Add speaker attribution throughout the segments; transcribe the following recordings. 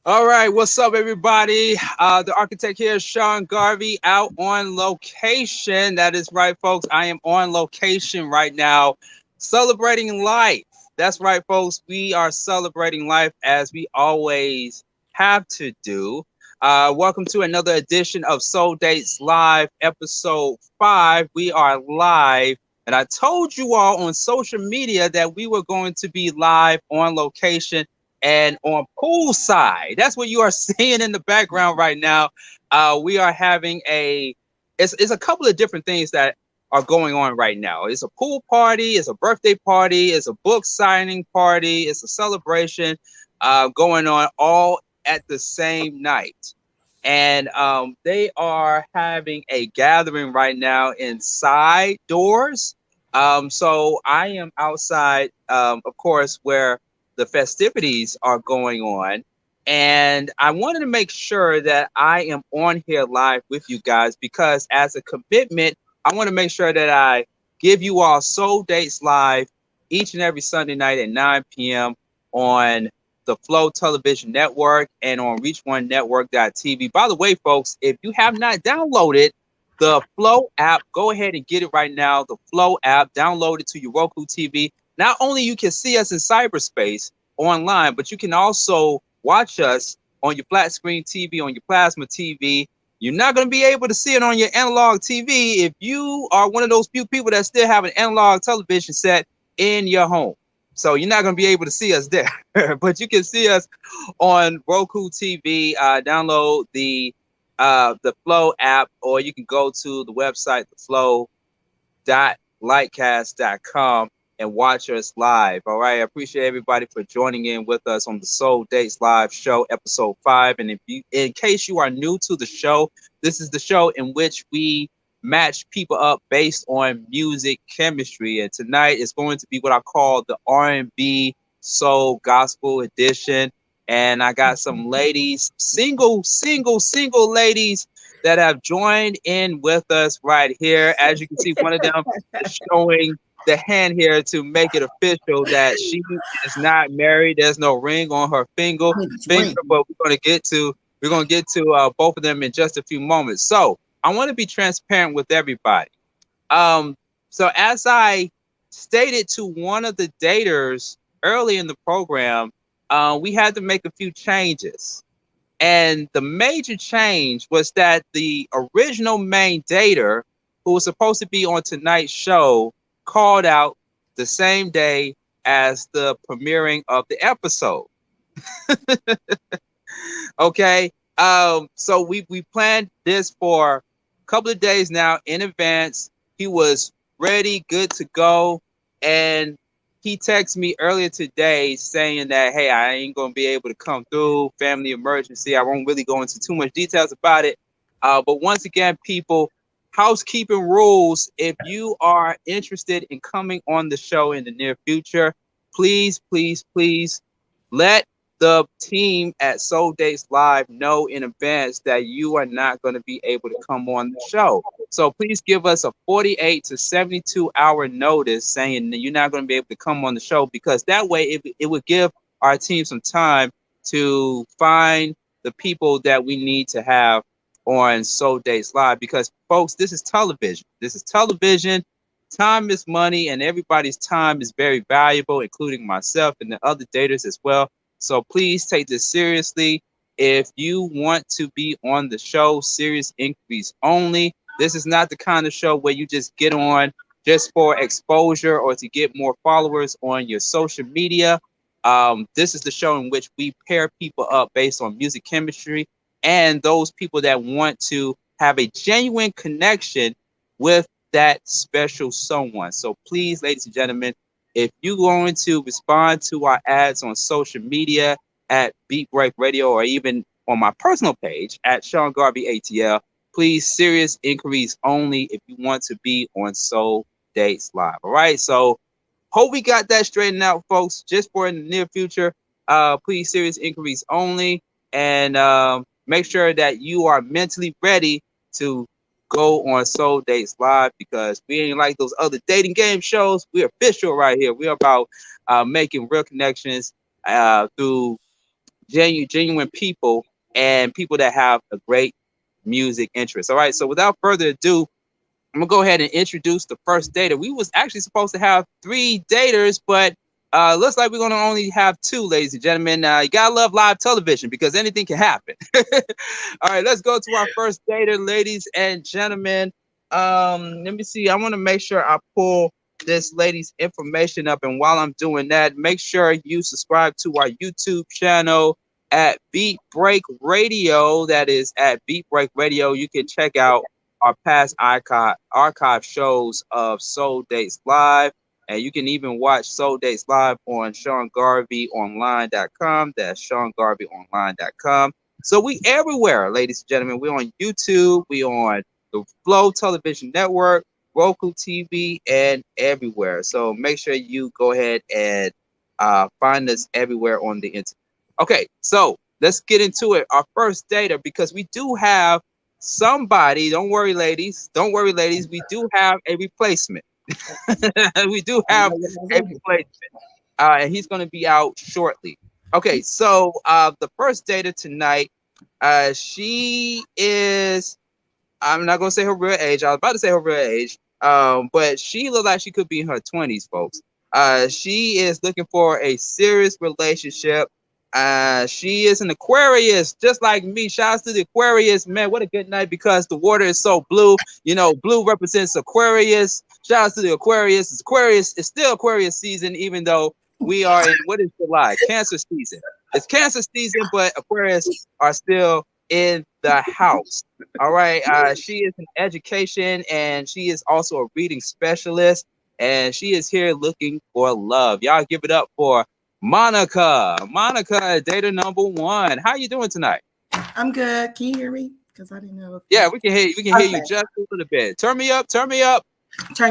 Speaker 1: All right, what's up, everybody? The architect here, Sean Garvey, out on location. That is right, folks. I am on location right now, celebrating life. That's right, folks. We are celebrating life as we always have to do. Welcome to another edition of Soul Dates Live, episode 5. We are live, and I told you all on social media that we were going to be live on location and on poolside. That's what you are seeing in the background right now. We are having it's a couple of different things that are going on right now. It's a pool party, it's a birthday party, it's a book signing party, it's a celebration going on all at the same night. And they are having a gathering right now inside doors. So I am outside, of course, where the festivities are going on, and I wanted to make sure that I am on here live with you guys because as a commitment, I want to make sure that I give you all Soul Dates Live each and every Sunday night at 9 p.m. on the Flow Television Network and on reach1network.tv. By the way, folks, if you have not downloaded the Flow app, go ahead and get it right now. The Flow app, download it to your Roku TV. Not only you can see us in cyberspace online, but you can also watch us on your flat screen TV, on your plasma TV. You're not going to be able to see it on your analog TV if you are one of those few people that still have an analog television set in your home. So you're not going to be able to see us there, but you can see us on Roku TV. Download the Flow app, or you can go to the website, theflow.lightcast.com, and watch us live. All right. I appreciate everybody for joining in with us on the Soul Dates Live show, episode 5. And in case you are new to the show, this is the show in which we match people up based on music chemistry. And tonight is going to be what I call the R&B soul gospel edition. And I got some ladies, single ladies that have joined in with us right here. As you can see, one of them is showing the hand here to make it official that she is not married. There's no ring on her finger, but we're going to get to both of them in just a few moments. So I want to be transparent with everybody. So as I stated to one of the daters early in the program, we had to make a few changes. And the major change was that the original main dater, who was supposed to be on tonight's show, called out the same day as the premiering of the episode. Okay. So we planned this for a couple of days now in advance. He was ready, good to go. And he texted me earlier today saying that, hey, I ain't going to be able to come through, family emergency. I won't really go into too much details about it. But once again, people, housekeeping rules. If you are interested in coming on the show in the near future, please let the team at Soul Dates Live know in advance that you are not going to be able to come on the show. So please give us a 48 to 72 hour notice saying that you're not going to be able to come on the show, because that way it would give our team some time to find the people that we need to have on Soul Dates Live. Because, folks, this is television. Time is money, and everybody's time is very valuable, including myself and the other daters as well. So please take this seriously. If you want to be on the show, serious inquiries only. This is not the kind of show where you just get on just for exposure or to get more followers on your social media. This is the show in which we pair people up based on music chemistry and those people that want to have a genuine connection with that special someone. So please, ladies and gentlemen, if you're going to respond to our ads on social media at Beat Break Radio, or even on my personal page at Sean Garvey ATL, please, serious inquiries only if you want to be on Soul Dates Live. All right. So hope we got that straightened out, folks, just for in the near future. Please, serious inquiries only. And make sure that you are mentally ready to go on Soul Dates Live, because we ain't like those other dating game shows. We're official right here. We're about making real connections through genuine people and people that have a great music interest. All right. So without further ado, I'm gonna go ahead and introduce the first dater. We was actually supposed to have 3 daters, but looks like we're gonna only have 2, ladies and gentlemen. You gotta love live television because anything can happen. All right, let's go to our first dater, ladies and gentlemen. Let me see. I want to make sure I pull this lady's information up, and while I'm doing that, make sure you subscribe to our YouTube channel at Beat Break Radio. That is at Beat Break Radio. You can check out our past archive shows of Soul Dates Live. And you can even watch Soul Dates Live on SeanGarveyOnline.com. That's SeanGarveyOnline.com. So we everywhere, ladies and gentlemen. We're on YouTube. We on the Flow Television Network, Roku TV, and everywhere. So make sure you go ahead and find us everywhere on the internet. Okay, so let's get into it. Our first dater, because we do have somebody. Don't worry, ladies. Don't worry, ladies. We do have a replacement. We do have a replacement. And he's going to be out shortly. Okay, so the first dater tonight, she is, I'm not going to say her real age. I was about to say her real age, but she looks like she could be in her 20s, folks. She is looking for a serious relationship. She is an Aquarius, just like me. Shouts to the Aquarius, man. What a good night, because the water is so blue. You know, blue represents Aquarius. Shouts to the Aquarius. It's still Aquarius season, even though we are in, what is July? Cancer season. It's Cancer season, but Aquarius are still in the house. All right. She is in education, and she is also a reading specialist, and she is here looking for love. Y'all give it up for Monica, dater number 1. How you doing tonight?
Speaker 2: I'm good. Can you hear me? Because I didn't know.
Speaker 1: Yeah, we can hear you. We can hear you just a little bit. Turn me up.
Speaker 2: Turn you up. Okay,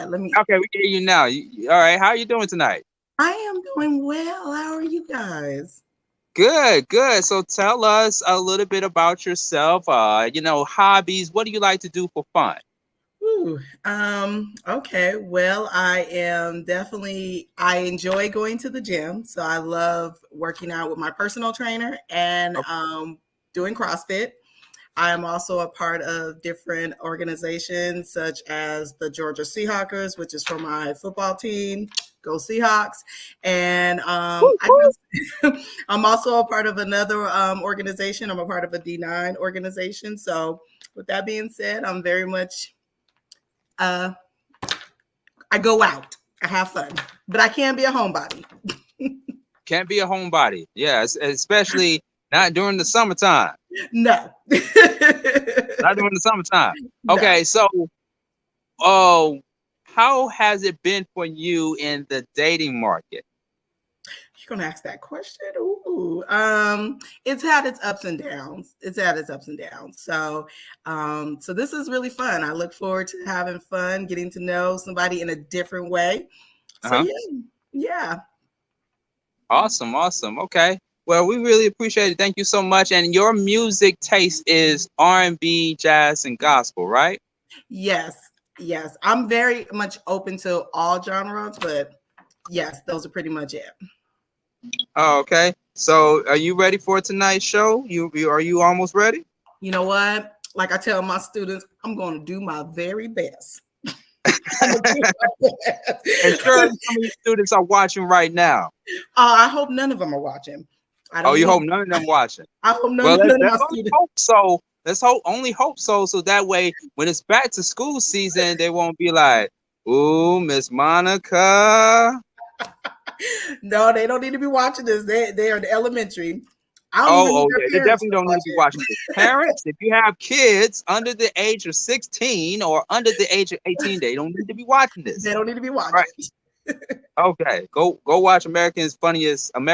Speaker 2: let me.
Speaker 1: Okay, we can hear you now. All right. How you doing tonight?
Speaker 2: I am doing well. How are you guys?
Speaker 1: Good. So tell us a little bit about yourself. Hobbies. What do you like to do for fun?
Speaker 2: Okay. Well, I enjoy going to the gym. So I love working out with my personal trainer and doing CrossFit. I am also a part of different organizations such as the Georgia Seahawkers, which is for my football team. Go Seahawks. And I'm also a part of another organization. I'm a part of a D9 organization. So with that being said, I'm very much I go out, I have fun, but I can't be a homebody.
Speaker 1: Can't be a homebody. Yeah, especially not during the summertime.
Speaker 2: No.
Speaker 1: Not during the summertime. Okay, so how has it been for you in the dating market?
Speaker 2: You're gonna ask that question? Ooh, it's had its ups and downs. So, so this is really fun. I look forward to having fun, getting to know somebody in a different way. So yeah. Awesome.
Speaker 1: Okay. Well, we really appreciate it. Thank you so much. And your music taste is R&B, jazz, and gospel, right?
Speaker 2: Yes. I'm very much open to all genres, but yes, those are pretty much it.
Speaker 1: Oh, okay. So are you ready for tonight's show? Are you almost ready?
Speaker 2: You know what? Like I tell my students, I'm going to do my very best.
Speaker 1: And sure, some of your students are watching right now.
Speaker 2: I hope none of them are watching.
Speaker 1: You hope none of them watching?
Speaker 2: I hope none of my students.
Speaker 1: Hope so. Let's only hope so. So that way, when it's back to school season, they won't be like, "Ooh, Miss Monica."
Speaker 2: No, they don't need to be watching this. They are in elementary.
Speaker 1: Yeah, they definitely don't need to be watching this. Parents, if you have kids under the age of 16 or under the age of 18, they don't need to be watching this.
Speaker 2: They don't need to be watching.
Speaker 1: Right. Okay, go watch America's Funniest Home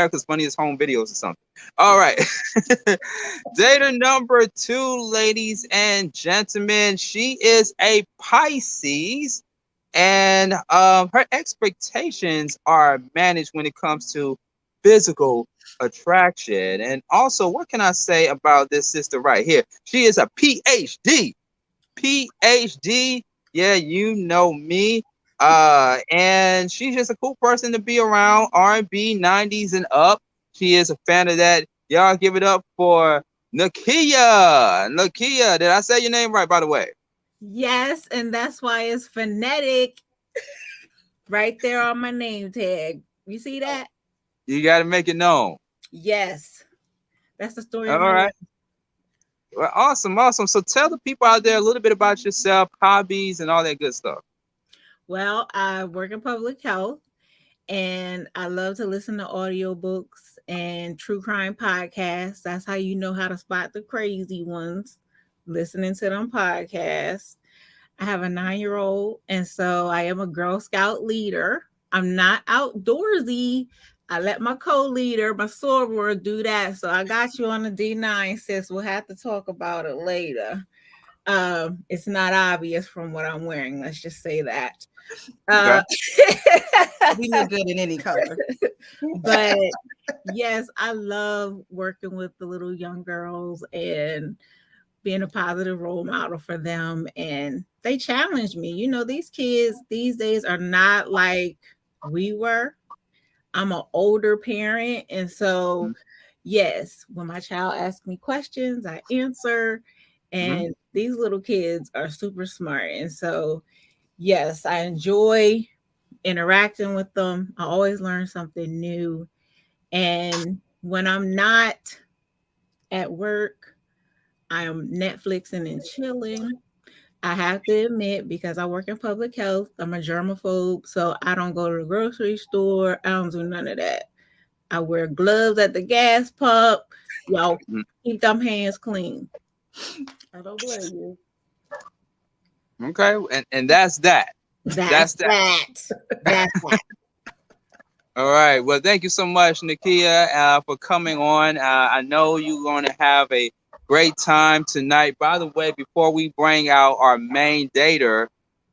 Speaker 1: Videos or something. All right. Dater number 2, ladies and gentlemen. She is a Pisces. And her expectations are managed when it comes to physical attraction. And also, what can I say about this sister right here? She is a PhD. Yeah, you know me. And she's just a cool person to be around. R&B, 90s and up. She is a fan of that. Y'all give it up for Nakia. Nakia, did I say your name right, by the way?
Speaker 3: Yes, and that's why it's phonetic right there on my name tag. You see that?
Speaker 1: You got to make it known.
Speaker 3: Yes. That's the story
Speaker 1: All
Speaker 3: of my
Speaker 1: right.
Speaker 3: life.
Speaker 1: Well, awesome, awesome. So tell the people out there a little bit about yourself, hobbies, and all that good stuff.
Speaker 3: Well, I work in public health, and I love to listen to audiobooks and true crime podcasts. That's how you know how to spot the crazy ones, listening to them podcasts. I have a 9-year-old, and so I am a Girl Scout leader. I'm not outdoorsy. I let my co-leader, my soror, do that. So I got you on the D9, sis. We'll have to talk about it later. It's not obvious from what I'm wearing. Let's just say that.
Speaker 2: We look good in any color.
Speaker 3: But yes, I love working with the little young girls and being a positive role model for them. And they challenge me. You know, these kids these days are not like we were. I'm an older parent. And so, yes, when my child asks me questions, I answer. And these little kids are super smart. And so, yes, I enjoy interacting with them. I always learn something new. And when I'm not at work, I am Netflixing and chilling. I have to admit, because I work in public health, I'm a germaphobe, so I don't go to the grocery store. I don't do none of that. I wear gloves at the gas pump. Y'all keep them hands clean. I don't blame you.
Speaker 1: Okay, and that's that.
Speaker 3: That's that. That's that.
Speaker 1: All right. Well, thank you so much, Nakia, for coming on. I know you're going to have a great time tonight. By the way, before we bring out our main dater,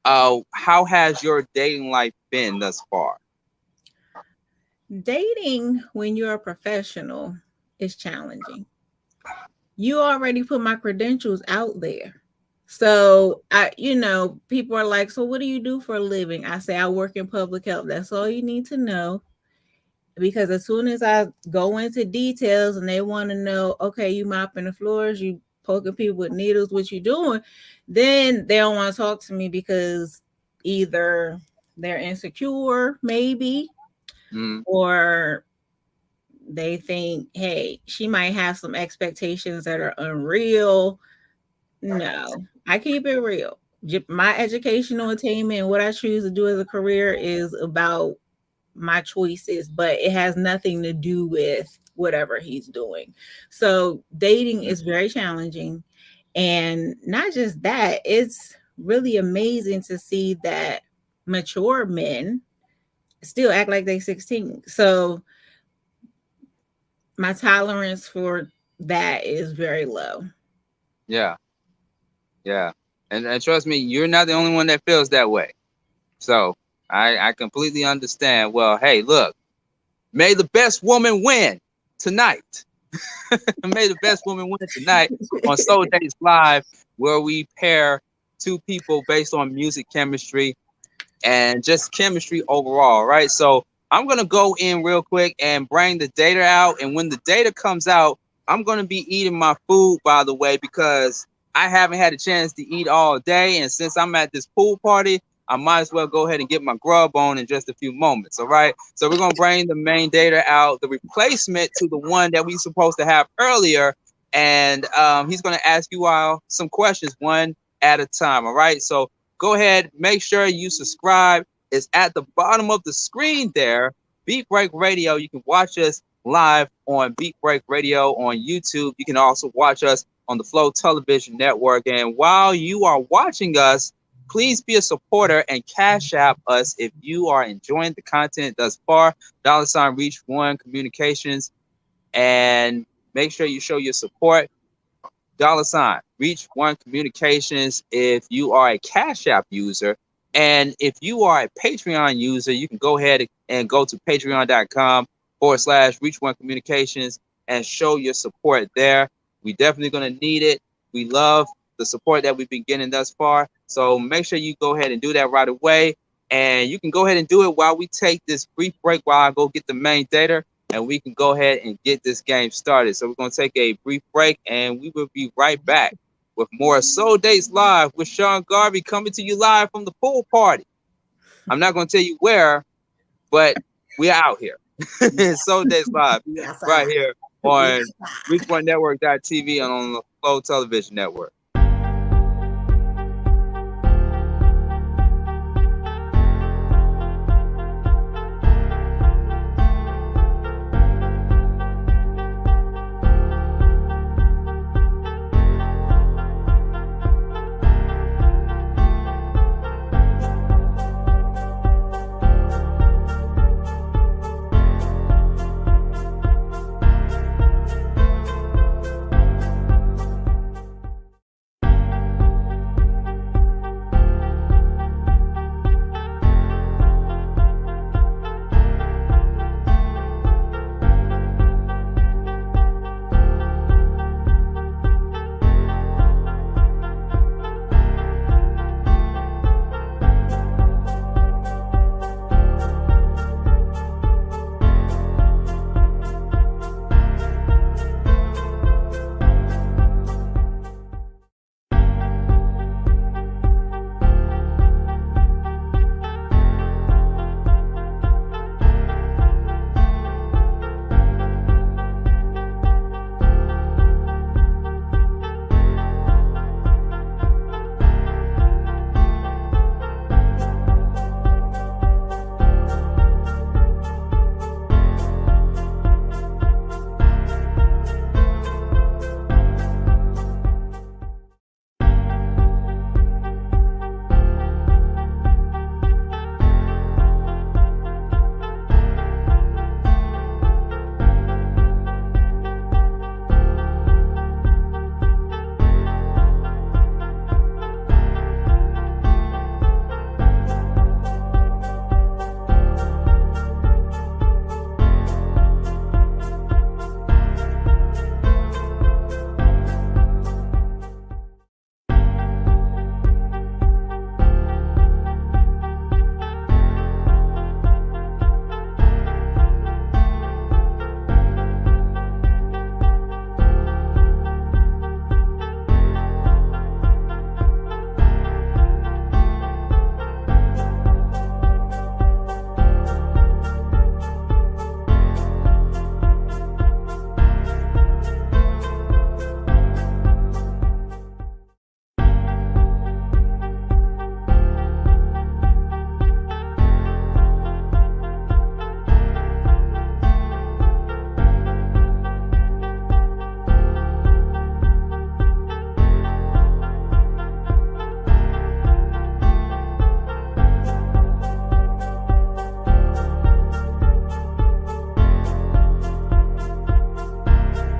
Speaker 1: how has your dating life been thus far?
Speaker 3: Dating when you're a professional is challenging. You already put my credentials out there. So people are like, so what do you do for a living? I say, I work in public health. That's all you need to know. Because as soon as I go into details and they want to know, okay, you mopping the floors, you poking people with needles, what you doing, then they don't want to talk to me because either they're insecure, maybe, or they think, hey, she might have some expectations that are unreal. No, I keep it real. My educational attainment and what I choose to do as a career is about my choices, but it has nothing to do with whatever he's doing. So dating is very challenging. And not just that, it's really amazing to see that mature men still act like they're 16. So my tolerance for that is very low.
Speaker 1: Yeah. Yeah. And trust me, you're not the only one that feels that way. So I completely understand. Well, hey, look, may the best woman win tonight. May the best woman win tonight on Soul Days Live, where we pair two people based on music chemistry and just chemistry overall, right? So I'm going to go in real quick and bring the data out. And when the data comes out, I'm going to be eating my food, by the way, because I haven't had a chance to eat all day. And since I'm at this pool party, I might as well go ahead and get my grub on in just a few moments. All right. So we're going to bring the main data out, the replacement to the one that we supposed to have earlier. And he's going to ask you all some questions one at a time. All right. So go ahead. Make sure you subscribe. It's at the bottom of the screen there. Beat Break Radio. You can watch us live on Beat Break Radio on YouTube. You can also watch us on the Flow Television Network. And while you are watching us, please be a supporter and cash app us if you are enjoying the content thus far. $ Reach One Communications. And make sure you show your support. $ Reach One Communications if you are a Cash App user. And if you are a Patreon user, you can go ahead and go to patreon.com/Reach One Communications and show your support there. We definitely going to need it. We love the support that we've been getting thus far. So make sure you go ahead and do that right away. And you can go ahead and do it while we take this brief break while I go get the main data. and we can go ahead and get this game started. So we're going to take a brief break, and we will be right back with more Soul Dates Live with Sean Garvey, coming to you live from the pool party. I'm not going to tell you where, but we're out here. Soul Dates Live right here on ReachOneNetwork.tv and on the Flow Television Network.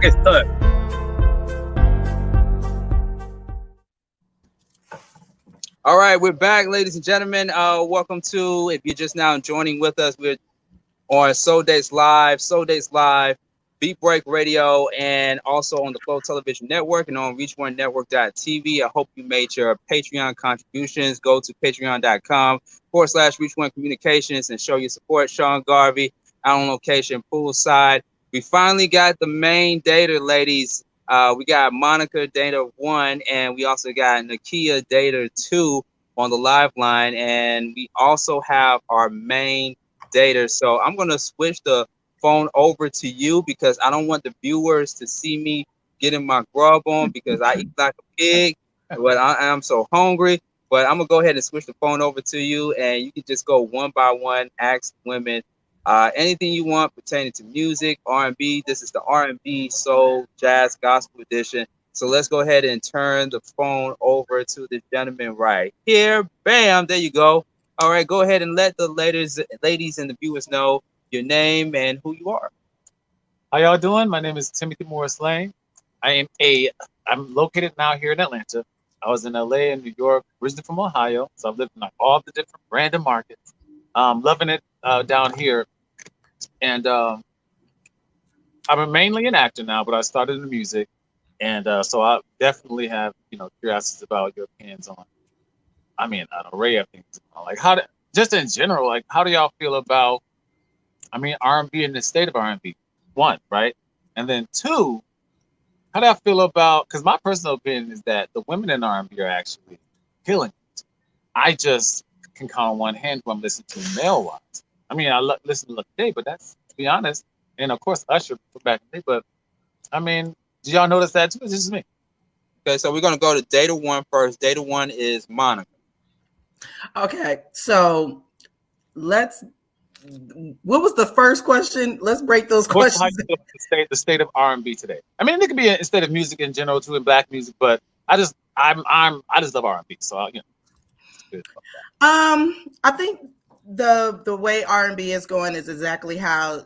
Speaker 4: Get started.
Speaker 1: All right, we're back, ladies and gentlemen. Welcome to, if you're just now joining with us, we're on Soul Dates Live, Beat Break Radio, and also on the Flow Television Network and on ReachOneNetwork.tv. I hope you made your Patreon contributions. Go to patreon.com/ReachOne Communications and show your support. Sean Garvey out on location, poolside. We finally got the main dater, ladies. We got Monica Dater 1, and we also got Nakia Dater 2 on the live line, and we also have our main dater. So I'm going to switch the phone over to you because I don't want the viewers to see me getting my grub on because I eat like a pig, but I'm so hungry. But I'm going to go ahead and switch the phone over to you, and you can just go one by one, ask women anything you want pertaining to music, R&B. This is the R&B, soul, jazz, gospel edition. So let's go ahead and turn the phone over to the gentleman right here. Bam, there you go. All right, go ahead and let the ladies and the viewers know your name and who you are.
Speaker 4: How y'all doing? My name is Timothy Morris Lane. I'm located now here in Atlanta. I was in LA and New York, originally from Ohio. So I've lived in like all the different random markets. Loving it down here. And I'm mainly an actor now, but I started in music. And so I definitely have, curiosities about your opinions on, an array of things. Like just in general, like how do y'all feel about I mean, R&B in the state of R&B, one, right? And then two, how do I feel about? Because my personal opinion is that the women in R&B are actually killing it. I just can count on one hand who I'm listening to male wise. I mean, I listen to Lucky Day, but that's, to be honest, and of course Usher for back in the day. But I mean, did y'all notice that too? It's just me.
Speaker 1: Okay, so we're gonna go to Data One first. Data One is Monica.
Speaker 2: Okay, so what was the first question? Let's break those questions.
Speaker 4: How you feel about the state of R&B today? I mean, it could be instead of music in general too, in black music, but I just love R&B, so you know. It's good.
Speaker 2: I think the way R&B is going is exactly how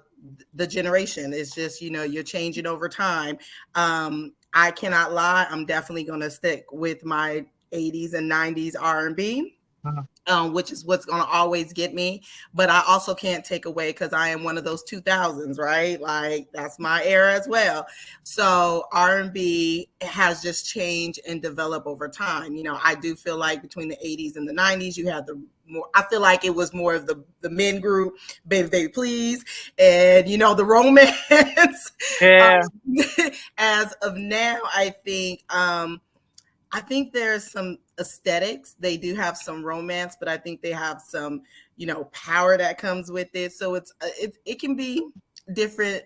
Speaker 2: the generation is. Just, you know, you're changing over time. I cannot lie, I'm definitely going to stick with my 80s and 90s R&B. Which is what's going to always get me. But I also can't take away, because I am one of those 2000s, right? Like, that's my era as well. So R&B has just changed and developed over time. You know, I do feel like between the 80s and the 90s, you had I feel like it was more of the men group, Baby Baby Please, and, you know, the romance.
Speaker 4: Yeah.
Speaker 2: As of now, I think there's some aesthetics. They do have some romance, but I think they have some, you know, power that comes with it. So it can be different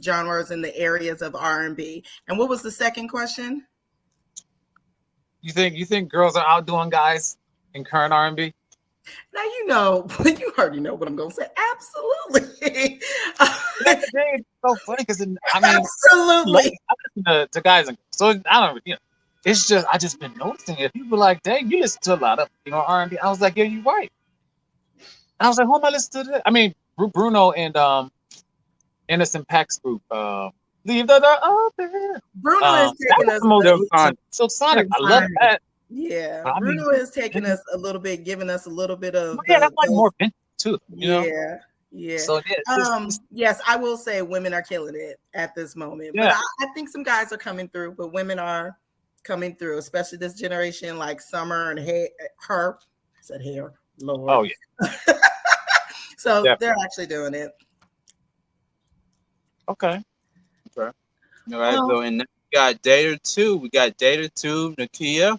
Speaker 2: genres in the areas of R&B. And what was the second question?
Speaker 4: You think girls are outdoing guys in current R&B?
Speaker 2: Now, you know, you already know what I'm going to say. Absolutely.
Speaker 4: It's so funny because I mean,
Speaker 2: absolutely.
Speaker 4: I listen to guys, and so I don't, you know. It's just I just been noticing it. People are like, dang, you listen to a lot of, you know, R&B. I was like, yeah, you're right. And I was like, who am I listening to today? I mean, Bruno and Innocent Pack's group, Leave the Door Open.
Speaker 2: Bruno is taking us
Speaker 4: so Sonic. I love that.
Speaker 2: Yeah, Bruno is taking us a little bit, giving us a little bit of
Speaker 4: that's like more vintage too. You know?
Speaker 2: Yeah.
Speaker 4: So
Speaker 2: yes, I will say women are killing it at this moment.
Speaker 4: Yeah.
Speaker 2: But I think some guys are coming through, but women are coming through, especially this generation, like Summer and her. I said hair, Lord.
Speaker 4: Oh yeah.
Speaker 2: So they're actually doing it.
Speaker 4: Okay.
Speaker 1: All right. So and we got Data 2. We got Data 2, Nakia.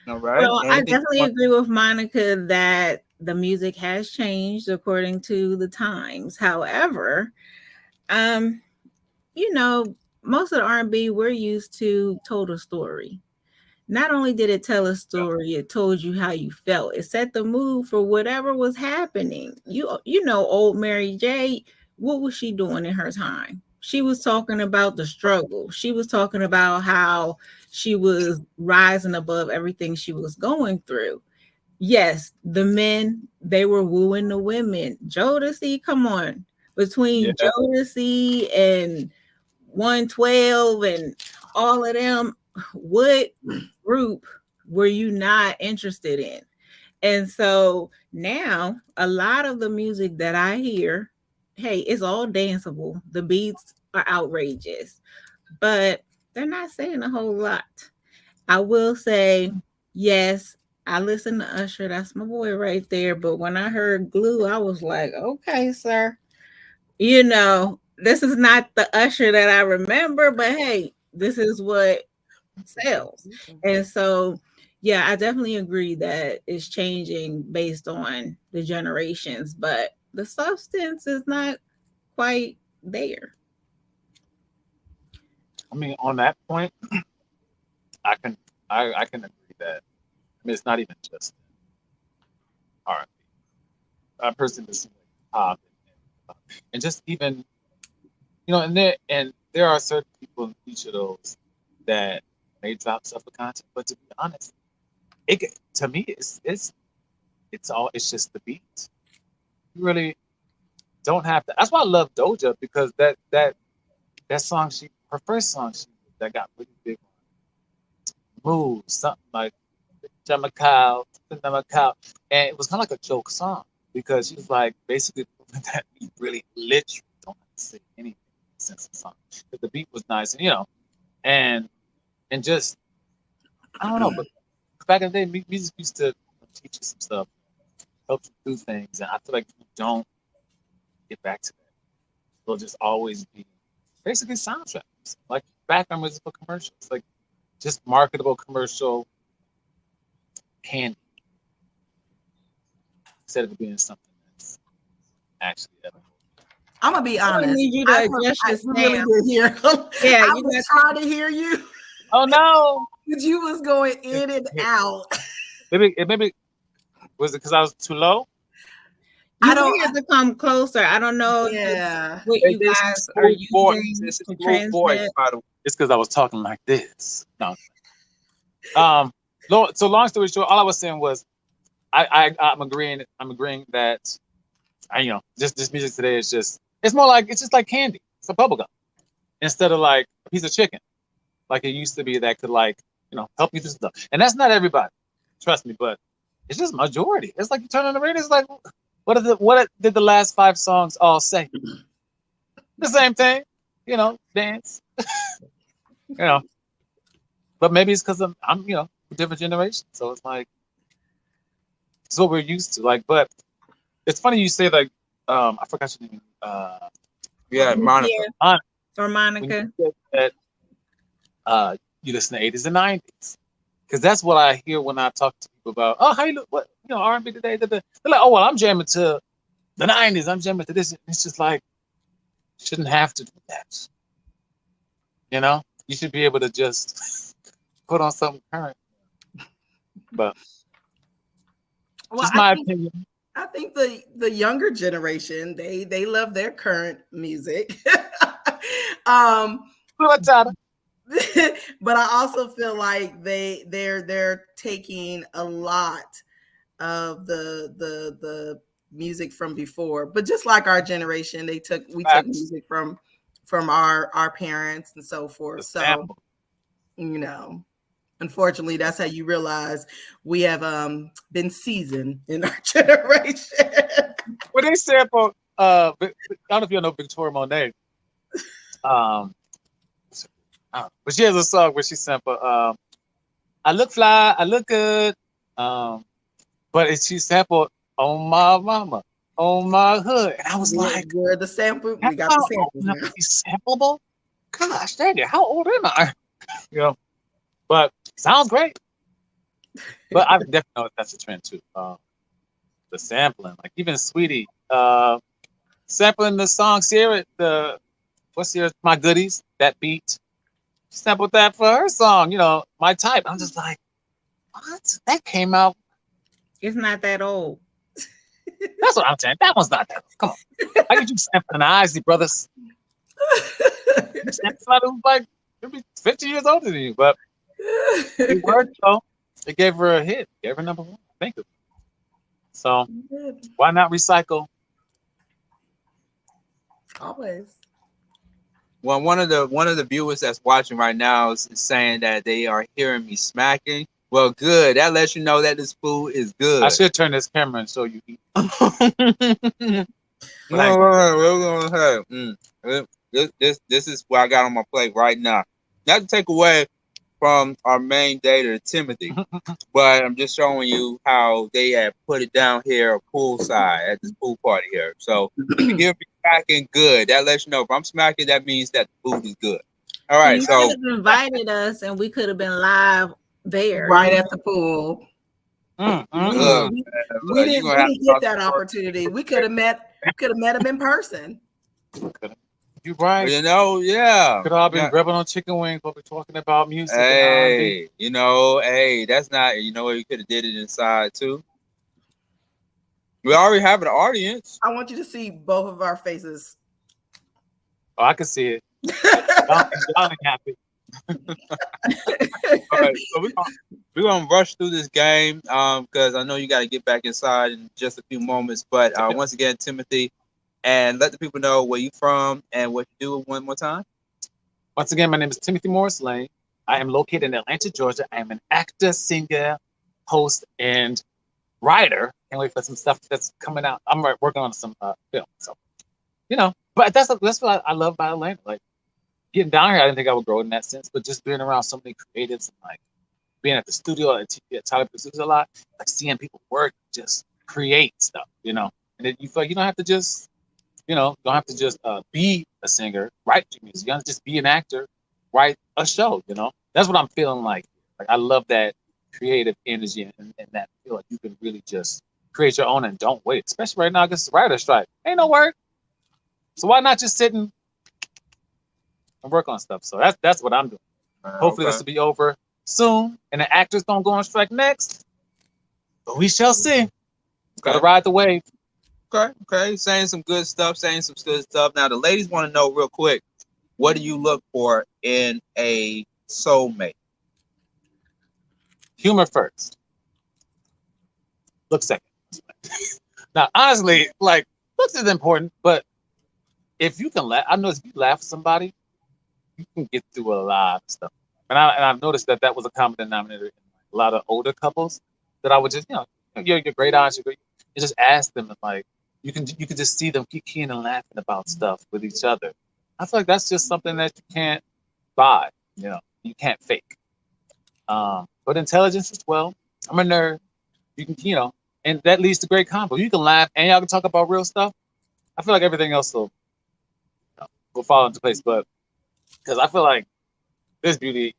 Speaker 1: All right.
Speaker 3: Well, I definitely agree with Monica that the music has changed according to the times. However, you know, most of the R&B we're used to told a story. Not only did it tell a story, it told you how you felt. It set the mood for whatever was happening. You know, old Mary J., what was she doing in her time? She was talking about the struggle. She was talking about how she was rising above everything she was going through. Yes, the men, they were wooing the women. Jodeci, come on. Between Jodeci and 112 and all of them, what group were you not interested in? And so now a lot of the music that I hear, hey, it's all danceable. The beats are outrageous, but they're not saying a whole lot. I will say, yes, I listen to Usher. That's my boy right there. But when I heard Glue, I was like, okay, sir, you know, this is not the Usher that I remember, but hey, this is what sells. And so, yeah, I definitely agree that it's changing based on the generations, but the substance is not quite there.
Speaker 4: I mean, on that point, I can agree that. I mean, it's not even just R&B. I personally listen to pop and just even, you know, and there are certain people in each of those that may drop stuff for content, but to be honest, to me it's just the beat. You really don't have to. That's why I love Doja, because that song her first song that got really big moves, something like Jamaica, and it was kind of like a joke song because she was like basically that beat really literally don't have to say anything since the song. But the beat was nice, and you know, and just I don't know, but back in the day, music used to teach you some stuff, help you do things, and I feel like you don't get back to that. They'll just always be basically soundtracks, like background music for commercials, like just marketable commercial candy instead of being something that's actually edible.
Speaker 2: I'm gonna be
Speaker 3: I
Speaker 2: honest.
Speaker 3: need you to adjust
Speaker 2: I
Speaker 3: your
Speaker 2: really
Speaker 3: stance.
Speaker 2: did hear.
Speaker 3: Yeah,
Speaker 2: I
Speaker 3: you
Speaker 2: was
Speaker 3: got
Speaker 2: trying to hear you,
Speaker 4: Oh no!
Speaker 2: but you was going in and out.
Speaker 4: Maybe was it because I was too low?
Speaker 3: you
Speaker 2: I don't.
Speaker 3: may have to come closer. I don't know if it's
Speaker 2: Yeah.
Speaker 3: what
Speaker 1: Hey,
Speaker 3: you
Speaker 1: this
Speaker 3: guys
Speaker 1: is
Speaker 3: are
Speaker 1: smooth voice.
Speaker 3: using
Speaker 1: This is
Speaker 3: to
Speaker 1: smooth voice,
Speaker 3: transmit.
Speaker 1: by the way.
Speaker 4: It's because I was talking like this. No. So long story short, all I was saying was I'm agreeing that this music today is it's more like it's just like candy. It's a bubble gum instead of like a piece of chicken, like it used to be that could help you through stuff. And that's not everybody, trust me, but it's just majority. It's like you turn on the radio, it's like what did the last 5 songs all say? The same thing, dance, But maybe it's because I'm a different generation, so it's like it's what we're used to. Like, but it's funny you say like I forgot your name.
Speaker 1: Yeah, Monica.
Speaker 3: Yeah. Or Monica.
Speaker 4: When you said that you listen to 80s and 90s, because that's what I hear when I talk to people about. Oh, how you look? What R&B today? They're like, oh well, I'm jamming to the 90s. I'm jamming to this. It's just like shouldn't have to do that. You should be able to just put on something current. But just my opinion.
Speaker 2: I think the younger generation they love their current music. But I also feel like they're taking a lot of the music from before. But just like our generation, we took music from our parents and so forth. So unfortunately, that's how you realize we have been seasoned in our generation.
Speaker 4: When they sample, I don't know if you know Victoria Monet. But she has a song where she sampled I look fly, I look good. But she sampled On My Mama, On My Hood. And I was like,
Speaker 2: where the sample? We got the samples now.
Speaker 4: Sampleable? Gosh, dang it, how old am I? But sounds great. But I definitely know that's a trend too. The sampling, like even Sweetie, sampling the song Sierra, what's Sierra's My Goodies, that beat. She sampled that for her song, My Type. I'm just like, what? That came out.
Speaker 3: It's not that old.
Speaker 4: That's what I'm saying. That one's not that old. Come on. How could you sample the Isley Brothers? Somebody who's like maybe 50 years older than you, but it worked though. It gave her a hit. Gave her number 1. Thank you. So why not recycle?
Speaker 2: Always.
Speaker 1: Well, one of the viewers that's watching right now is saying that they are hearing me smacking. Well, good. That lets you know that this food is good.
Speaker 4: I should turn this camera and show you.
Speaker 1: This is what I got on my plate right now. Not to take away from our main dater, Timothy, but I'm just showing you how they have put it down here poolside at this pool party here. So you hear me smacking good. That lets you know if I'm smacking, that means that the food is good. All right,
Speaker 3: so you could have invited us and we could have been live there,
Speaker 2: right at the pool. We didn't get that opportunity. We could have met him in person.
Speaker 4: You right.
Speaker 1: Yeah.
Speaker 4: Could all been grabbing on chicken wings while we're talking about music.
Speaker 1: Hey, that's not. You could have did it inside too. We already have an audience.
Speaker 2: I want you to see both of our faces.
Speaker 4: Oh, I can see it. Y'all ain't happy.
Speaker 1: All right, so we're gonna rush through this game because I know you got to get back inside in just a few moments. But once again, Timothy, and let the people know where you're from and what you do one more time.
Speaker 4: Once again, my name is Timothy Morris Lane. I am located in Atlanta, Georgia. I am an actor, singer, host, and writer. Can't wait for some stuff that's coming out. I'm working on some film. So, but that's what I love about Atlanta. Like getting down here, I didn't think I would grow in that sense, but just being around so many creatives and like being at the studio at Tyler Pursuits a lot, like seeing people work, just create stuff, and then you feel like you don't have to just, You know, you don't have to just be a singer, write your music. You don't have to just be an actor, write a show. You know, that's what I'm feeling like. Like I love that creative energy and that feel like you can really just create your own and don't wait. Especially right now against the writer's strike, ain't no work. So why not just sit and work on stuff? So that's what I'm doing. Hopefully this will be over soon, and the actors don't go on strike next. But we shall see. Gotta ride the wave.
Speaker 1: Okay. Saying some good stuff. Now the ladies want to know real quick, what do you look for in a soulmate?
Speaker 4: Humor first. Look second. Now, honestly, like, looks is important, but if you can laugh, I know if you laugh at somebody, you can get through a lot of stuff. And I've noticed that was a common denominator in a lot of older couples that I would just, your great aunts, you just ask them, and like, you can just see them kicking and laughing about stuff with each other. I feel like that's just something that you can't buy, you can't fake. But intelligence as well. I'm a nerd. You can, and that leads to great combo. You can laugh and y'all can talk about real stuff. I feel like everything else will fall into place. But because I feel like there's beauty,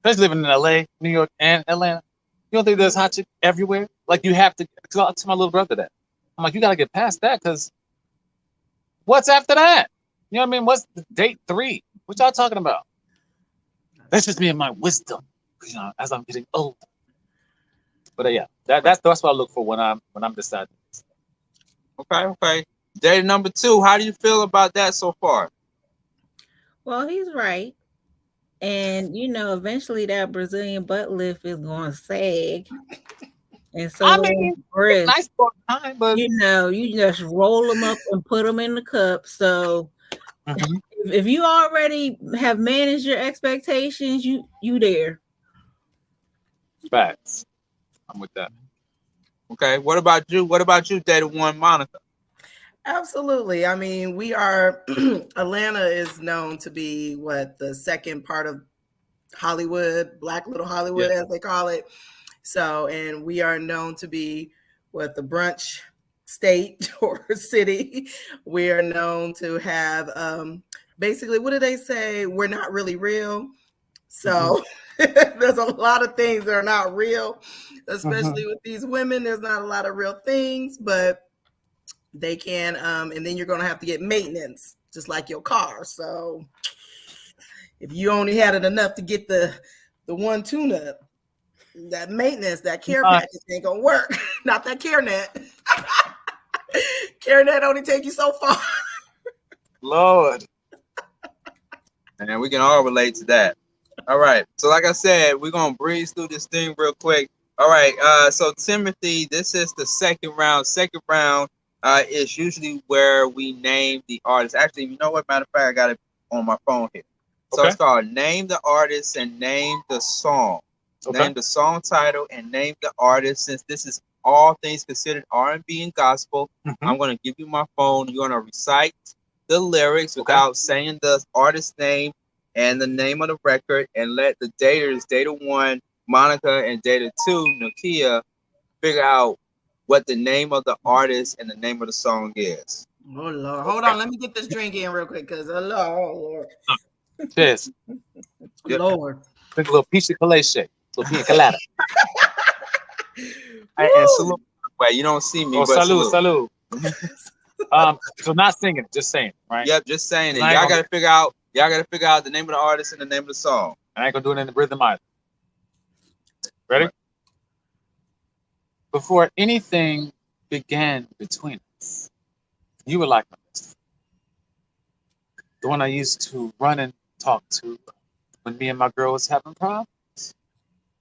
Speaker 4: especially living in LA, New York, and Atlanta. You don't think there's hot chick everywhere? Like you have to. Cause I tell my little brother that. I'm like, you gotta get past that, because what's after that? You know what I mean? What's the date 3? What y'all talking about? That's just me and my wisdom, as I'm getting older. But yeah, that's what I look for when I'm deciding.
Speaker 1: Okay. Date number 2. How do you feel about that so far?
Speaker 3: Well, he's right. And eventually that Brazilian butt lift is going to sag. And so
Speaker 4: nice for time, but
Speaker 3: you just roll them up and put them in the cup. So if you already have managed your expectations, you there.
Speaker 4: Facts. I'm with that.
Speaker 1: Okay. What about you, Data One, Monica?
Speaker 2: Absolutely. I mean, we are Atlanta is known to be the second part of Hollywood, Black Little Hollywood, as they call it. So, and we are known to be the brunch state or city. We are known to have basically, what do they say? We're not really real. So there's a lot of things that are not real, especially with these women. There's not a lot of real things, but they can, and then you're going to have to get maintenance, just like your car. So if you only had it enough to get the one tune-up, that maintenance, that care package ain't going to work. Not that CareNet. CareNet only take you so far.
Speaker 1: Lord. And we can all relate to that. All right. So like I said, we're going to breeze through this thing real quick. All right. So Timothy, this is the second round. Second round is usually where we name the artist. Actually, you know what? Matter of fact, I got it on my phone here. So it's called Name the Artist and Name the Song. Name the song title and name the artist. Since this is all things considered R&B and gospel, I'm going to give you my phone. You're going to recite the lyrics without saying the artist name and the name of the record, and let the daters, Data 1, Monica, and Data 2, Nakia, figure out what the name of the artist and the name of the song is.
Speaker 2: Oh, Lord. Hold on. Let me get this drink in real quick, because Lord.
Speaker 4: Cheers.
Speaker 2: Lord.
Speaker 4: Drink a little peach chocolate shake. A little pina colada.
Speaker 1: And salute. Wait, you don't see me, but
Speaker 4: salute. So not singing, just saying, right?
Speaker 1: Yep, just saying it. Y'all gotta figure out the name of the artist and the name of the song.
Speaker 4: I ain't gonna do it in the rhythm either. Ready? Right. Before anything began between us, you were like my best friend. The one I used to run and talk to when me and my girl was having problems.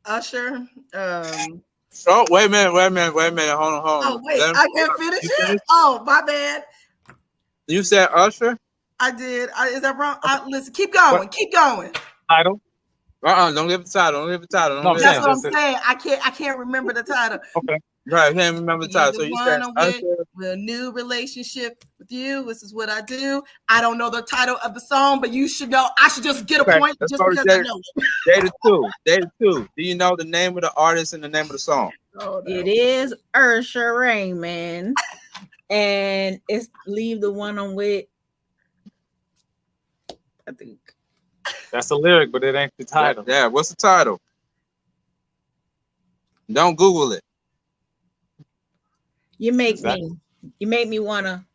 Speaker 2: Usher.
Speaker 1: Oh, wait a minute. Hold on.
Speaker 2: Oh, wait, I can't finish it? Oh, my bad.
Speaker 1: You said Usher?
Speaker 2: I did. Is that wrong? Listen, keep going. Keep going.
Speaker 4: Title?
Speaker 1: Don't give the title.
Speaker 2: No, that's what I'm saying. I can't remember the title.
Speaker 1: Okay. Right, I can't remember the title. So you said
Speaker 2: Usher. With a new relationship with you. This is what I do. I don't know the title of the song, but you should know. I should just get a point just because I know it.
Speaker 1: Data 2. Do you know the name of the artist and the name of the song?
Speaker 2: Oh, no.
Speaker 3: It is Usher Raymond. And it's leave the one I'm with. I think
Speaker 4: That's the lyric, but it ain't the title.
Speaker 1: Yeah, what's the title? Don't Google it.
Speaker 3: you make me wanna.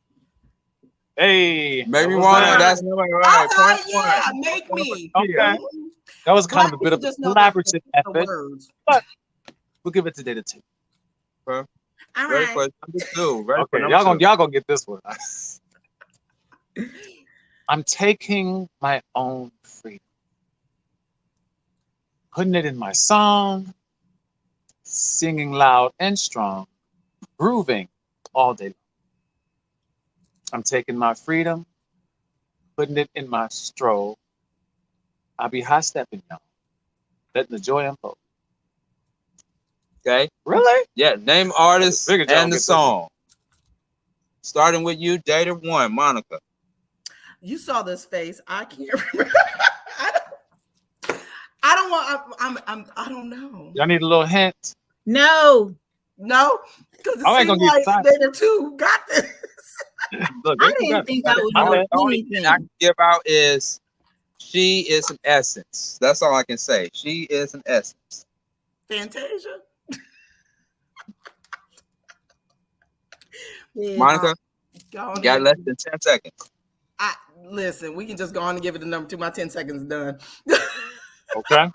Speaker 4: Hey,
Speaker 1: Maybe
Speaker 4: that was
Speaker 1: one.
Speaker 4: that.
Speaker 1: That's right.
Speaker 2: Okay,
Speaker 1: Point
Speaker 2: yeah,
Speaker 1: one.
Speaker 2: make me.
Speaker 4: Okay. That was kind of a bit of a collaborative effort,
Speaker 2: Words.
Speaker 4: but we'll give it to Data 2.
Speaker 2: All
Speaker 1: Ready
Speaker 2: right.
Speaker 1: for number 2. Ready for
Speaker 4: Okay,
Speaker 1: number
Speaker 4: y'all gonna get this one. I'm taking my own freedom, putting it in my song, singing loud and strong, grooving all day long. I'm taking my freedom, putting it in my stroll. I'll be high stepping, y'all, letting the joy unfold.
Speaker 1: Okay.
Speaker 4: Really?
Speaker 1: Yeah. Name artist
Speaker 4: Figured y'all
Speaker 1: and the
Speaker 4: get this one.
Speaker 1: song. Starting with you, Data 1, Monica.
Speaker 2: You saw this face. I can't remember. I don't want. I don't know.
Speaker 4: Y'all need a little hint.
Speaker 3: No,
Speaker 2: No, because it
Speaker 4: I ain't
Speaker 2: seemed
Speaker 4: gonna get
Speaker 2: like
Speaker 4: excited.
Speaker 2: they were two got this.
Speaker 4: Look,
Speaker 3: I didn't think I would know
Speaker 1: The only thing
Speaker 3: anything.
Speaker 1: I can give out is she is an essence. That's all I can say. She is an essence.
Speaker 2: Fantasia.
Speaker 3: Yeah.
Speaker 1: Monica,
Speaker 2: Go on
Speaker 1: you got
Speaker 2: and-
Speaker 1: less than 10 seconds.
Speaker 2: Listen, we can just go on and give it a number 2. My 10 seconds is done.
Speaker 4: Okay.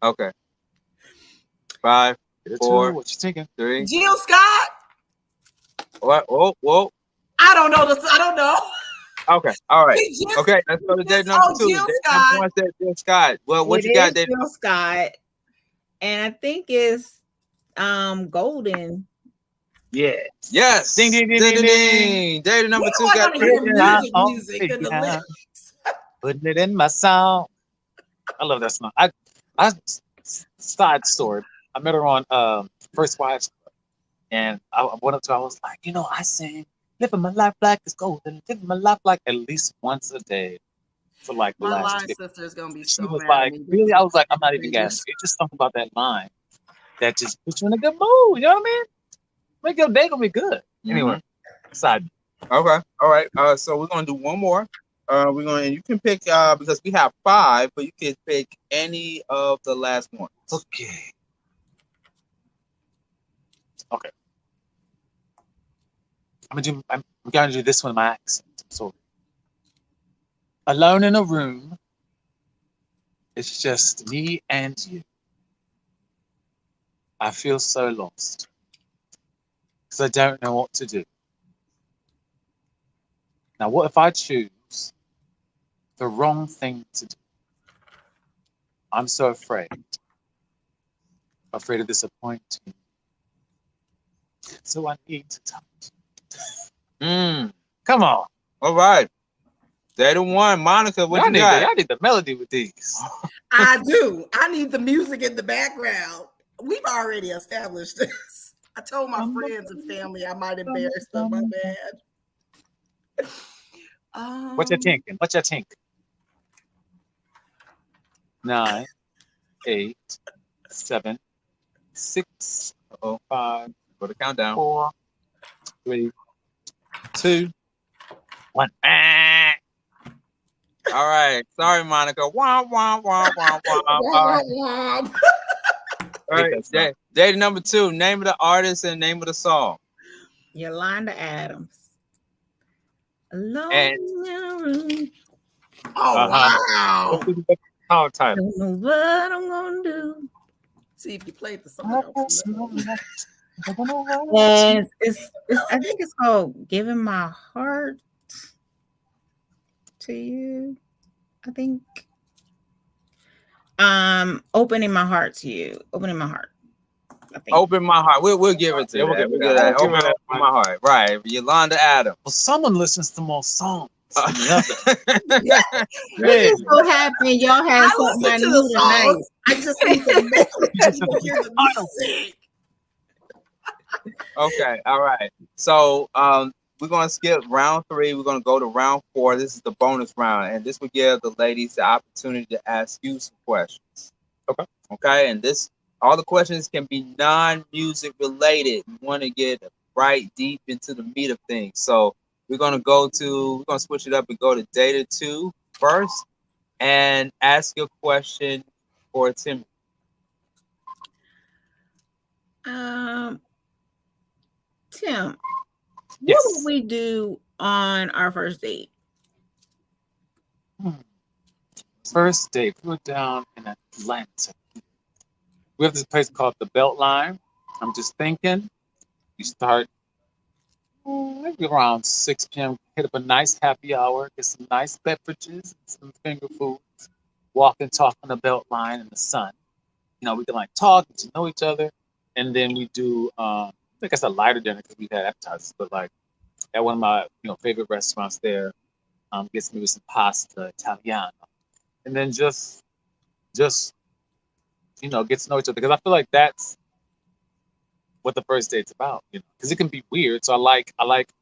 Speaker 1: Okay. 5,
Speaker 4: Get it
Speaker 1: 4,
Speaker 4: to what you thinking?
Speaker 1: 3.
Speaker 2: Jill Scott.
Speaker 1: What? Whoa.
Speaker 2: I don't know this. I don't know.
Speaker 1: Okay. All right.
Speaker 2: We just-
Speaker 1: Okay. Let's go to
Speaker 2: just-
Speaker 1: Data number 2.
Speaker 2: Jill
Speaker 1: Data
Speaker 2: Scott.
Speaker 1: number 1 said Jill Scott. Well, what
Speaker 3: It
Speaker 1: you got,
Speaker 3: is
Speaker 1: Data?
Speaker 3: Jill Scott, and I think it's Golden.
Speaker 4: Yes.
Speaker 1: Yes.
Speaker 4: Ding, ding, ding, ding, ding.
Speaker 1: Data number
Speaker 2: Why
Speaker 1: 2
Speaker 2: do I
Speaker 1: got
Speaker 2: wanna hear
Speaker 1: it.
Speaker 2: music and the lyrics?
Speaker 4: Putting it in my song. I love that song. I side story. I met her on First Wives Club, and I went up to her. I was like, I sing "Living My Life Like It's Golden," living my life like at least once a day for like the
Speaker 2: My
Speaker 4: last.
Speaker 2: line
Speaker 4: 50.
Speaker 2: sister is gonna be
Speaker 4: She
Speaker 2: so
Speaker 4: was
Speaker 2: mad
Speaker 4: like,
Speaker 2: at me.
Speaker 4: "Really?" I was like, "I'm not even gassing. It's just something about that line that just puts you in a good mood." You know what I mean? Make your day gonna be good. Anyway, side.
Speaker 1: Okay. All right. So we're gonna do one more. You can pick because we have 5, but you can pick any of the last ones.
Speaker 4: Okay. Okay. I'm gonna do this one in my accent. So, alone in a room, it's just me and you. I feel so lost because I don't know what to do. Now, what if I choose the wrong thing to do? I'm so afraid of disappointing you. So I need to touch. Come on.
Speaker 1: All right. Data 1, Monica, what you got?
Speaker 4: Y'all need the melody with these.
Speaker 2: I do. I need the music in the background. We've already established this. I told my friends and family I might embarrass them. My bad.
Speaker 4: What you thinking? What you think? 9, 8, 7, 6, 5,
Speaker 1: Go to countdown.
Speaker 4: 4, 3, 2, 1.
Speaker 1: All right. Sorry, Monica. Wah, wah, wah, wah, wah. All right. Data number 2, name of the artist and name of the song.
Speaker 3: Yolanda Adams. Alone
Speaker 1: And-
Speaker 3: in a room.
Speaker 2: Oh, wow.
Speaker 4: Power title.
Speaker 3: Don't know what I'm gonna do.
Speaker 2: See if you played the song.
Speaker 3: And it's I think it's called Giving My Heart to You. I think. Opening my heart to you. Opening my heart. I think.
Speaker 1: Open my heart. We'll give it to
Speaker 4: Yeah, we'll
Speaker 1: that.
Speaker 4: give it
Speaker 1: We'll
Speaker 4: that.
Speaker 1: give that. Open my heart. Right. Yolanda Adams.
Speaker 4: Well, someone listens to more songs than the other.
Speaker 3: It just so happened y'all had something I
Speaker 2: listen to
Speaker 3: knew
Speaker 2: the
Speaker 3: tonight.
Speaker 2: songs. I just need to hear the music.
Speaker 1: Okay. All right. So we're gonna skip round 3. We're gonna go to round 4. This is the bonus round, and this will give the ladies the opportunity to ask you some questions. Okay. And all the questions can be non-music related. You want to get a right deep into the meat of things. So we're gonna switch it up and go to Data 2 first and ask your question for Tim.
Speaker 3: Tim,
Speaker 4: Yes.
Speaker 3: what would we do on our first date?
Speaker 4: First date, we were down in Atlanta. We have this place called the Beltline. I'm just thinking, you start maybe around 6 p.m., hit up a nice happy hour, get some nice beverages, some finger foods, walk and talk on the Beltline in the sun. You know, we can like talk, get to know each other, and then we do, I guess a lighter dinner because we've had appetizers, but like at one of my favorite restaurants there, gets me with some pasta Italiano, and then just get to know each other because I feel like that's what the first date's about, because it can be weird. So I like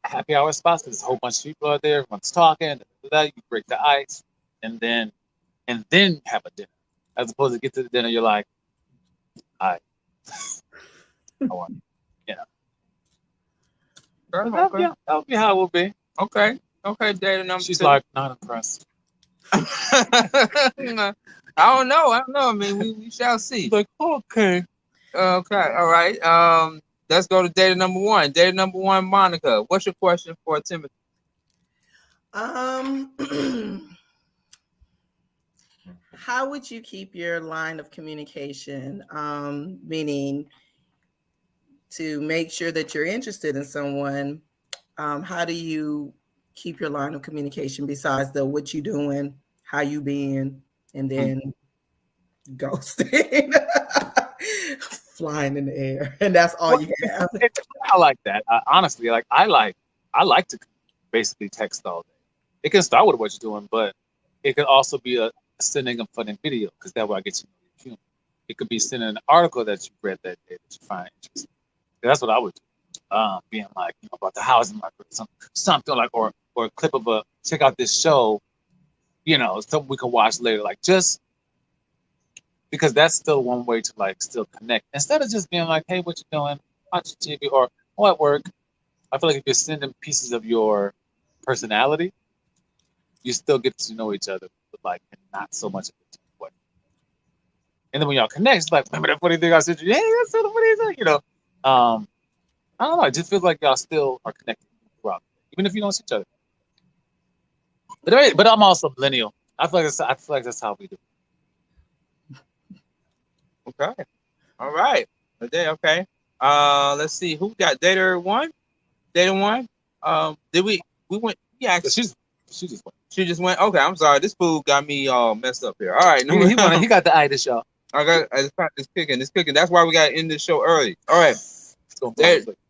Speaker 4: happy hour spots because there's a whole bunch of people out there, everyone's talking, you break the ice, and then have a dinner, as opposed to get to the dinner, you're like, all right, that'll be how it will be.
Speaker 1: Okay, Data number 2.
Speaker 4: She's like, not impressed.
Speaker 1: I don't know. I mean, we shall see.
Speaker 4: Like, okay,
Speaker 1: all right. Let's go to Data number 1. Data number 1, Monica. What's your question for Timothy?
Speaker 2: How would you keep your line of communication? Meaning to make sure that you're interested in someone. How do you keep your line of communication besides the what you doing, how you being, and then ghosting, flying in the air, and that's all you have?
Speaker 4: I like that. Honestly, I like to basically text all day. It can start with what you're doing, but it could also be a sending a funny video because that way I get to know your humor. It could be sending an article that you read that day that you find interesting. That's what I would do. Being like, about the housing market, something like, or a clip of check out this show, something we can watch later. Like, just because that's still one way to still connect instead of just being like, hey, what you doing? Watch TV or at work. I feel like if you're sending pieces of your personality, you still get to know each other, but not so much of it. And then when y'all connect, it's like, remember that funny thing I said? Hey, that's so funny. I don't know. It just feels like y'all still are connected throughout, even if you don't see each other. But I'm also millennial. I feel like that's how we do.
Speaker 1: Okay. All right. Okay. Let's see who got Data 1. Data 1. Did we went? Yeah. She just went. Okay. I'm sorry. This food got me all messed up here. All right.
Speaker 4: He got the itis, y'all.
Speaker 1: It's cooking. That's why we got to end the show early. All right.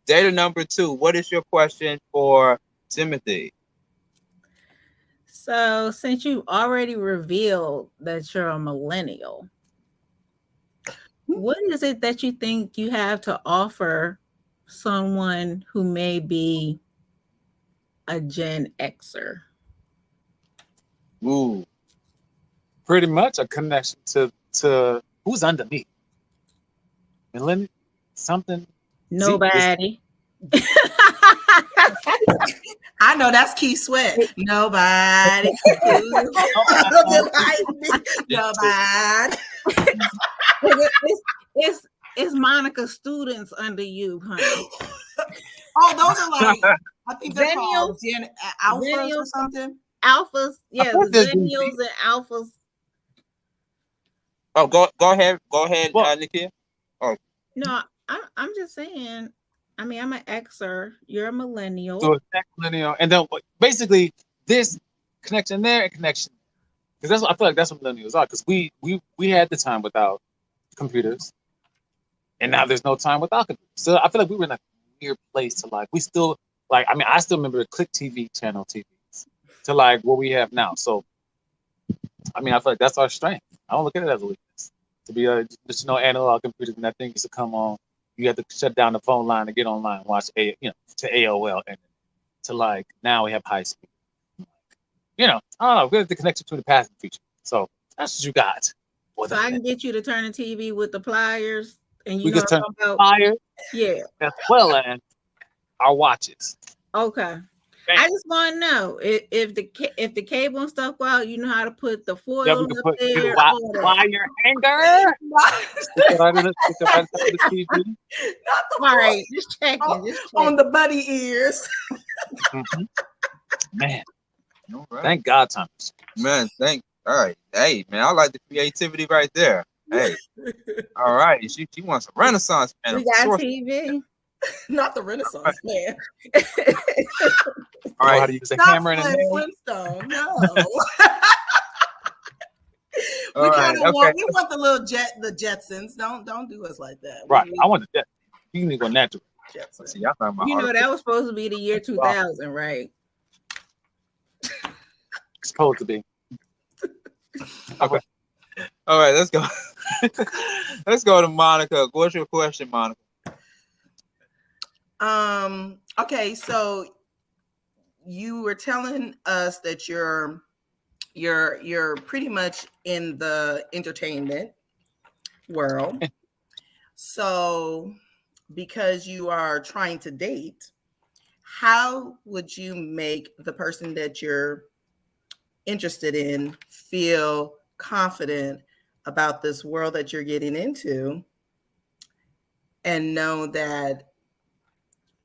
Speaker 1: Data number 2. What is your question for Timothy?
Speaker 3: So, since you already revealed that you're a millennial, what is it that you think you have to offer someone who may be a Gen Xer?
Speaker 4: Ooh, pretty much a connection to who's under me. Millennial, something.
Speaker 3: Nobody.
Speaker 2: I know that's Keith Sweat. Nobody. Nobody.
Speaker 3: It's Monica students under you, honey.
Speaker 2: Oh, those are I think they're called alphas or something.
Speaker 3: Alphas, yeah, millennials and alphas.
Speaker 1: Oh, go ahead, Nikia. Oh,
Speaker 3: no, I'm just saying. I mean, I'm an Xer. You're a millennial.
Speaker 4: So millennial, and then basically this connection there and connection, because I feel like that's what millennials are. Because we had the time without computers, and now there's no time without computers. So I feel like we were in a weird place to we still I still remember Click TV channel TVs to what we have now. So I feel like that's our strength. I don't look at it as a weakness to be just analog computers when that thing used to come on. You have to shut down the phone line to get online and watch to AOL, and to now we have high speed. I don't know. We have the connection between the past and future. So that's what you got.
Speaker 3: So I can get you to turn the TV with the pliers, and
Speaker 4: we can turn the pliers.
Speaker 3: Yeah.
Speaker 4: As well as our watches.
Speaker 3: Okay.
Speaker 4: Bam.
Speaker 3: I just want to know if the cable and stuff go out, you know how to put the foil
Speaker 4: Yeah, we can
Speaker 3: up
Speaker 4: put
Speaker 3: there.
Speaker 4: the
Speaker 3: all that.
Speaker 4: wire hanger. Stick it right in the TV.
Speaker 2: Not the
Speaker 3: All right, just checking. Just
Speaker 2: on
Speaker 3: checking.
Speaker 2: the bunny ears.
Speaker 4: Mhm. Man,
Speaker 1: All right.
Speaker 4: thank God, Thomas.
Speaker 1: Man, all right. Hey, man, I like the creativity right there. Hey, all right. She wants a Renaissance man.
Speaker 3: We got TV.
Speaker 2: Not the Renaissance man.
Speaker 1: All
Speaker 4: Know how
Speaker 1: right.
Speaker 4: to use a
Speaker 2: Not
Speaker 4: hammer and a nail.
Speaker 2: Flintstone. No.
Speaker 1: All
Speaker 2: we
Speaker 1: right.
Speaker 2: kind of
Speaker 1: Okay.
Speaker 2: want the little the Jetsons. Don't do us like that.
Speaker 4: Right. I want that. You can go natural.
Speaker 2: Jetsons.
Speaker 1: See, y'all talking about
Speaker 3: You know
Speaker 1: artificial-
Speaker 3: that was supposed to be the year 2000, right?
Speaker 4: It's supposed to be.
Speaker 1: Okay. All right, let's go. Let's go to Monica. What's your question, Monica?
Speaker 2: Okay, so you were telling us that you're pretty much in the entertainment world. So because you are trying to date, how would you make the person that you're interested in feel confident about this world that you're getting into and know that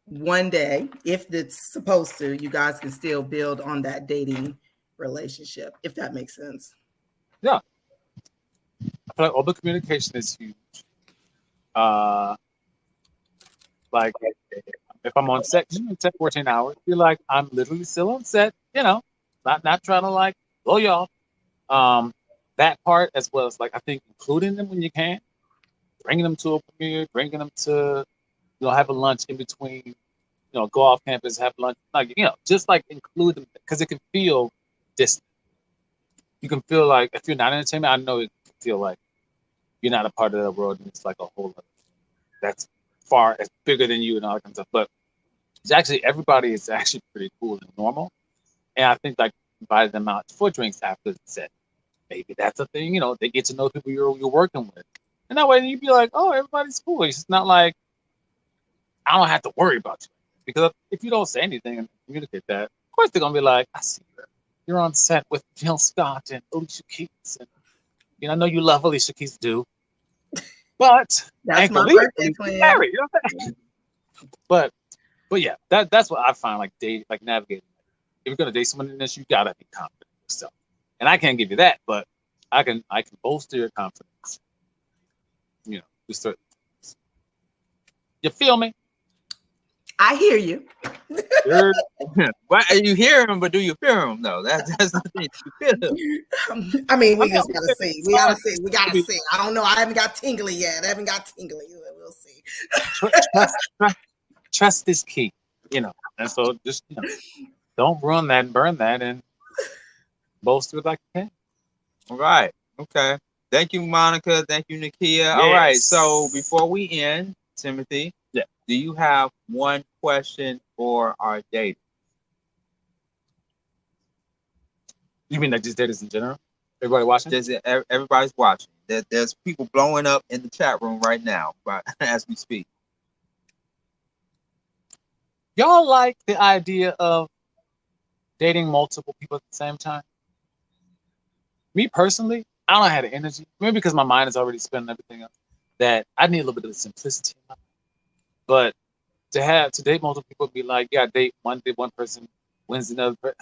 Speaker 2: one day, if it's supposed to, you guys can still build on that dating relationship, if that makes sense?
Speaker 4: Yeah. I feel like open communication is huge. Like if I'm on set, I'm on set 14 hours, feel like I'm literally still on set, not trying to like blow you off. That part, as well as like I think including them when you can, bringing them to a premiere, bringing them to have a lunch in between, go off campus, have lunch, like just like include them because it can feel distant. You can feel like if you're not entertainment, I know it can feel like you're not a part of that world and it's like a whole other that's far as bigger than you and all that kind of stuff. But it's actually everybody is actually pretty cool and normal. And I think like inviting them out for drinks after the set. Maybe that's a thing, they get to know people you're working with. And that way you'd be like, oh, everybody's cool. It's not like I don't have to worry about you. Because if you don't say anything and communicate that, of course they're gonna be like, I see you. You're on set with Jill Scott and Alicia Keys. And I know you love Alicia Keys too. But
Speaker 2: that's my birthday plan.
Speaker 4: Married, you know what I'm saying? But yeah, that's what I find like dating, like navigating. If you're gonna date someone in this, you gotta be confident in yourself. And I can't give you that, but I can bolster your confidence. You feel me?
Speaker 2: I hear you.
Speaker 1: Why you hear him, but do you feel him? No, that's the thing. You feel him.
Speaker 2: I mean, we just gotta see. We gotta see. I don't know. I haven't got tingly yet. We'll see.
Speaker 4: Trust is key, and so just don't ruin that and burn that and bolster it like you can.
Speaker 1: All right. Okay. Thank you, Monica. Thank you, Nakia.
Speaker 4: Yes.
Speaker 1: All right. So before we end, Timothy,
Speaker 4: yeah,
Speaker 1: do you have one question for our daters?
Speaker 4: You mean like just daters in general? Everybody watching?
Speaker 1: Everybody's watching. There's people blowing up in the chat room right now, as we speak.
Speaker 4: Y'all like the idea of dating multiple people at the same time? Me personally, I don't have the energy. Maybe because my mind is already spinning everything up. That I need a little bit of the simplicity. But to date multiple people, be like, yeah, date one person, wins another person.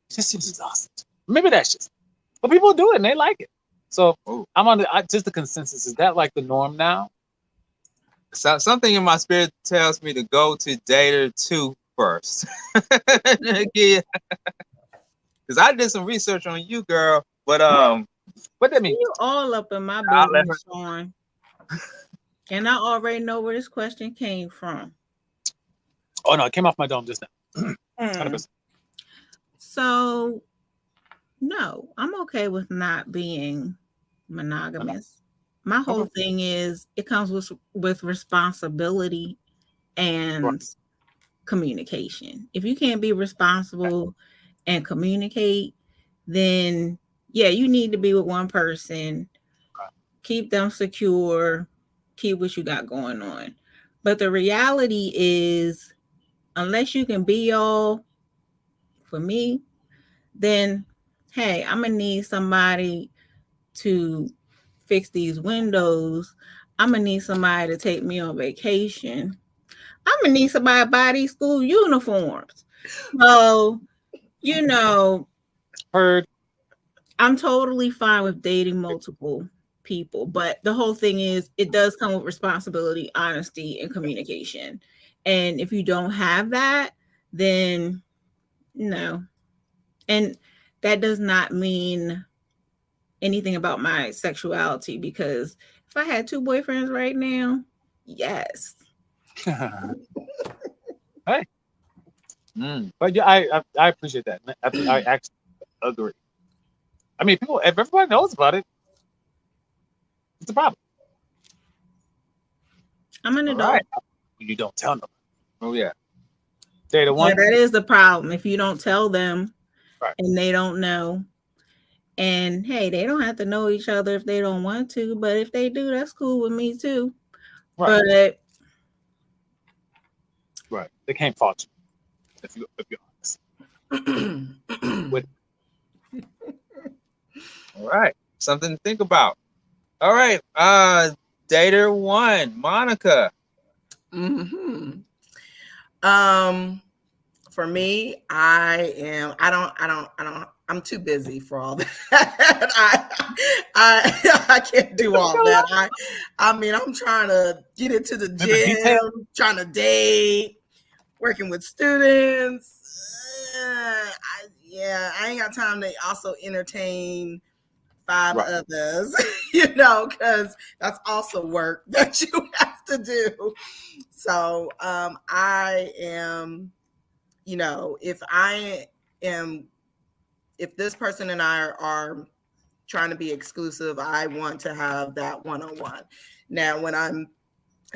Speaker 4: It just seems exhausting. Maybe that's just. But people do it and they like it. So I'm on just the consensus. Is that like the norm now?
Speaker 1: So something in my spirit tells me to go to dater 2 first. Because I did some research on you, girl. But
Speaker 4: what that mean?
Speaker 3: You all up in my business, Sean. And I already know where this question came from.
Speaker 4: Oh no, it came off my dome just now. 100%.
Speaker 3: So no, I'm okay with not being monogamous. My whole thing is it comes with responsibility and communication. If you can't be responsible and communicate, then yeah, you need to be with one person, keep them secure, keep what you got going on. But the reality is unless you can be all for me, then hey, I'm gonna need somebody to fix these windows. I'm gonna need somebody to take me on vacation. I'm gonna need somebody to buy these school uniforms. So, you know,
Speaker 4: Heard.
Speaker 3: I'm totally fine with dating multiple people, but the whole thing is it does come with responsibility, honesty, and communication. And if you don't have that, then no. And that does not mean anything about my sexuality, because if I had 2 boyfriends right now, yes.
Speaker 4: Hey. But yeah, I appreciate that. I actually agree. I mean, people, if everybody knows about it, it's a problem.
Speaker 3: I'm an adult.
Speaker 4: Right. You don't tell them. Oh yeah. Data one.
Speaker 3: Yeah, that is the problem. If you don't tell them,
Speaker 4: right,
Speaker 3: and they don't know, and hey, they don't have to know each other if they don't want to, but if they do, that's cool with me too. Right.
Speaker 4: But right, they can't fault you if you're honest.
Speaker 1: All right, something to think about. All right, dater one, Monica.
Speaker 2: For me, I'm too busy for all that. I can't do all that. I mean, I'm trying to get into the gym, trying to date, working with students. I ain't got time to also entertain 5 others, because that's also work that you have to do. So I am, if this person and I are trying to be exclusive, I want to have that one-on-one. Now, when I'm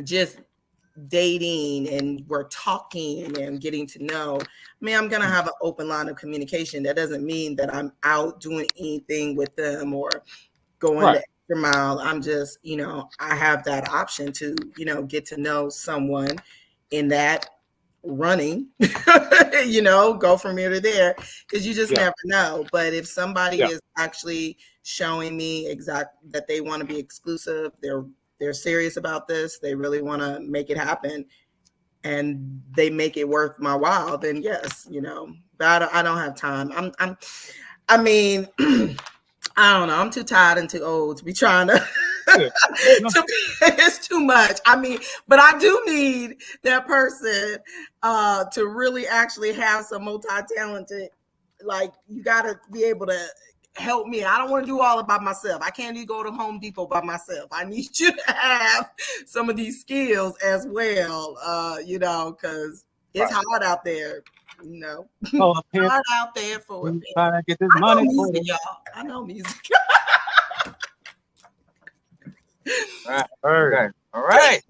Speaker 2: just dating and we're talking and getting to know, I'm going to have an open line of communication. That doesn't mean that I'm out doing anything with them or going the extra mile. I'm just, I have that option to, get to know someone in that running, go from here to there, because you just never know. But if somebody is actually showing me that they want to be exclusive, they're serious about this, they really want to make it happen, and they make it worth my while, then yes, but I don't have time. I don't know. I'm too tired and too old to be trying to. It's too much. But I do need that person to really actually have some multi-talented. Like, you got to be able to help me. I don't want to do all it by myself. I can't even go to Home Depot by myself. I need you to have some of these skills as well, because it's hard out there. Hard out there for it.
Speaker 4: Trying to get this money,
Speaker 2: music, y'all. I know music.
Speaker 1: All right.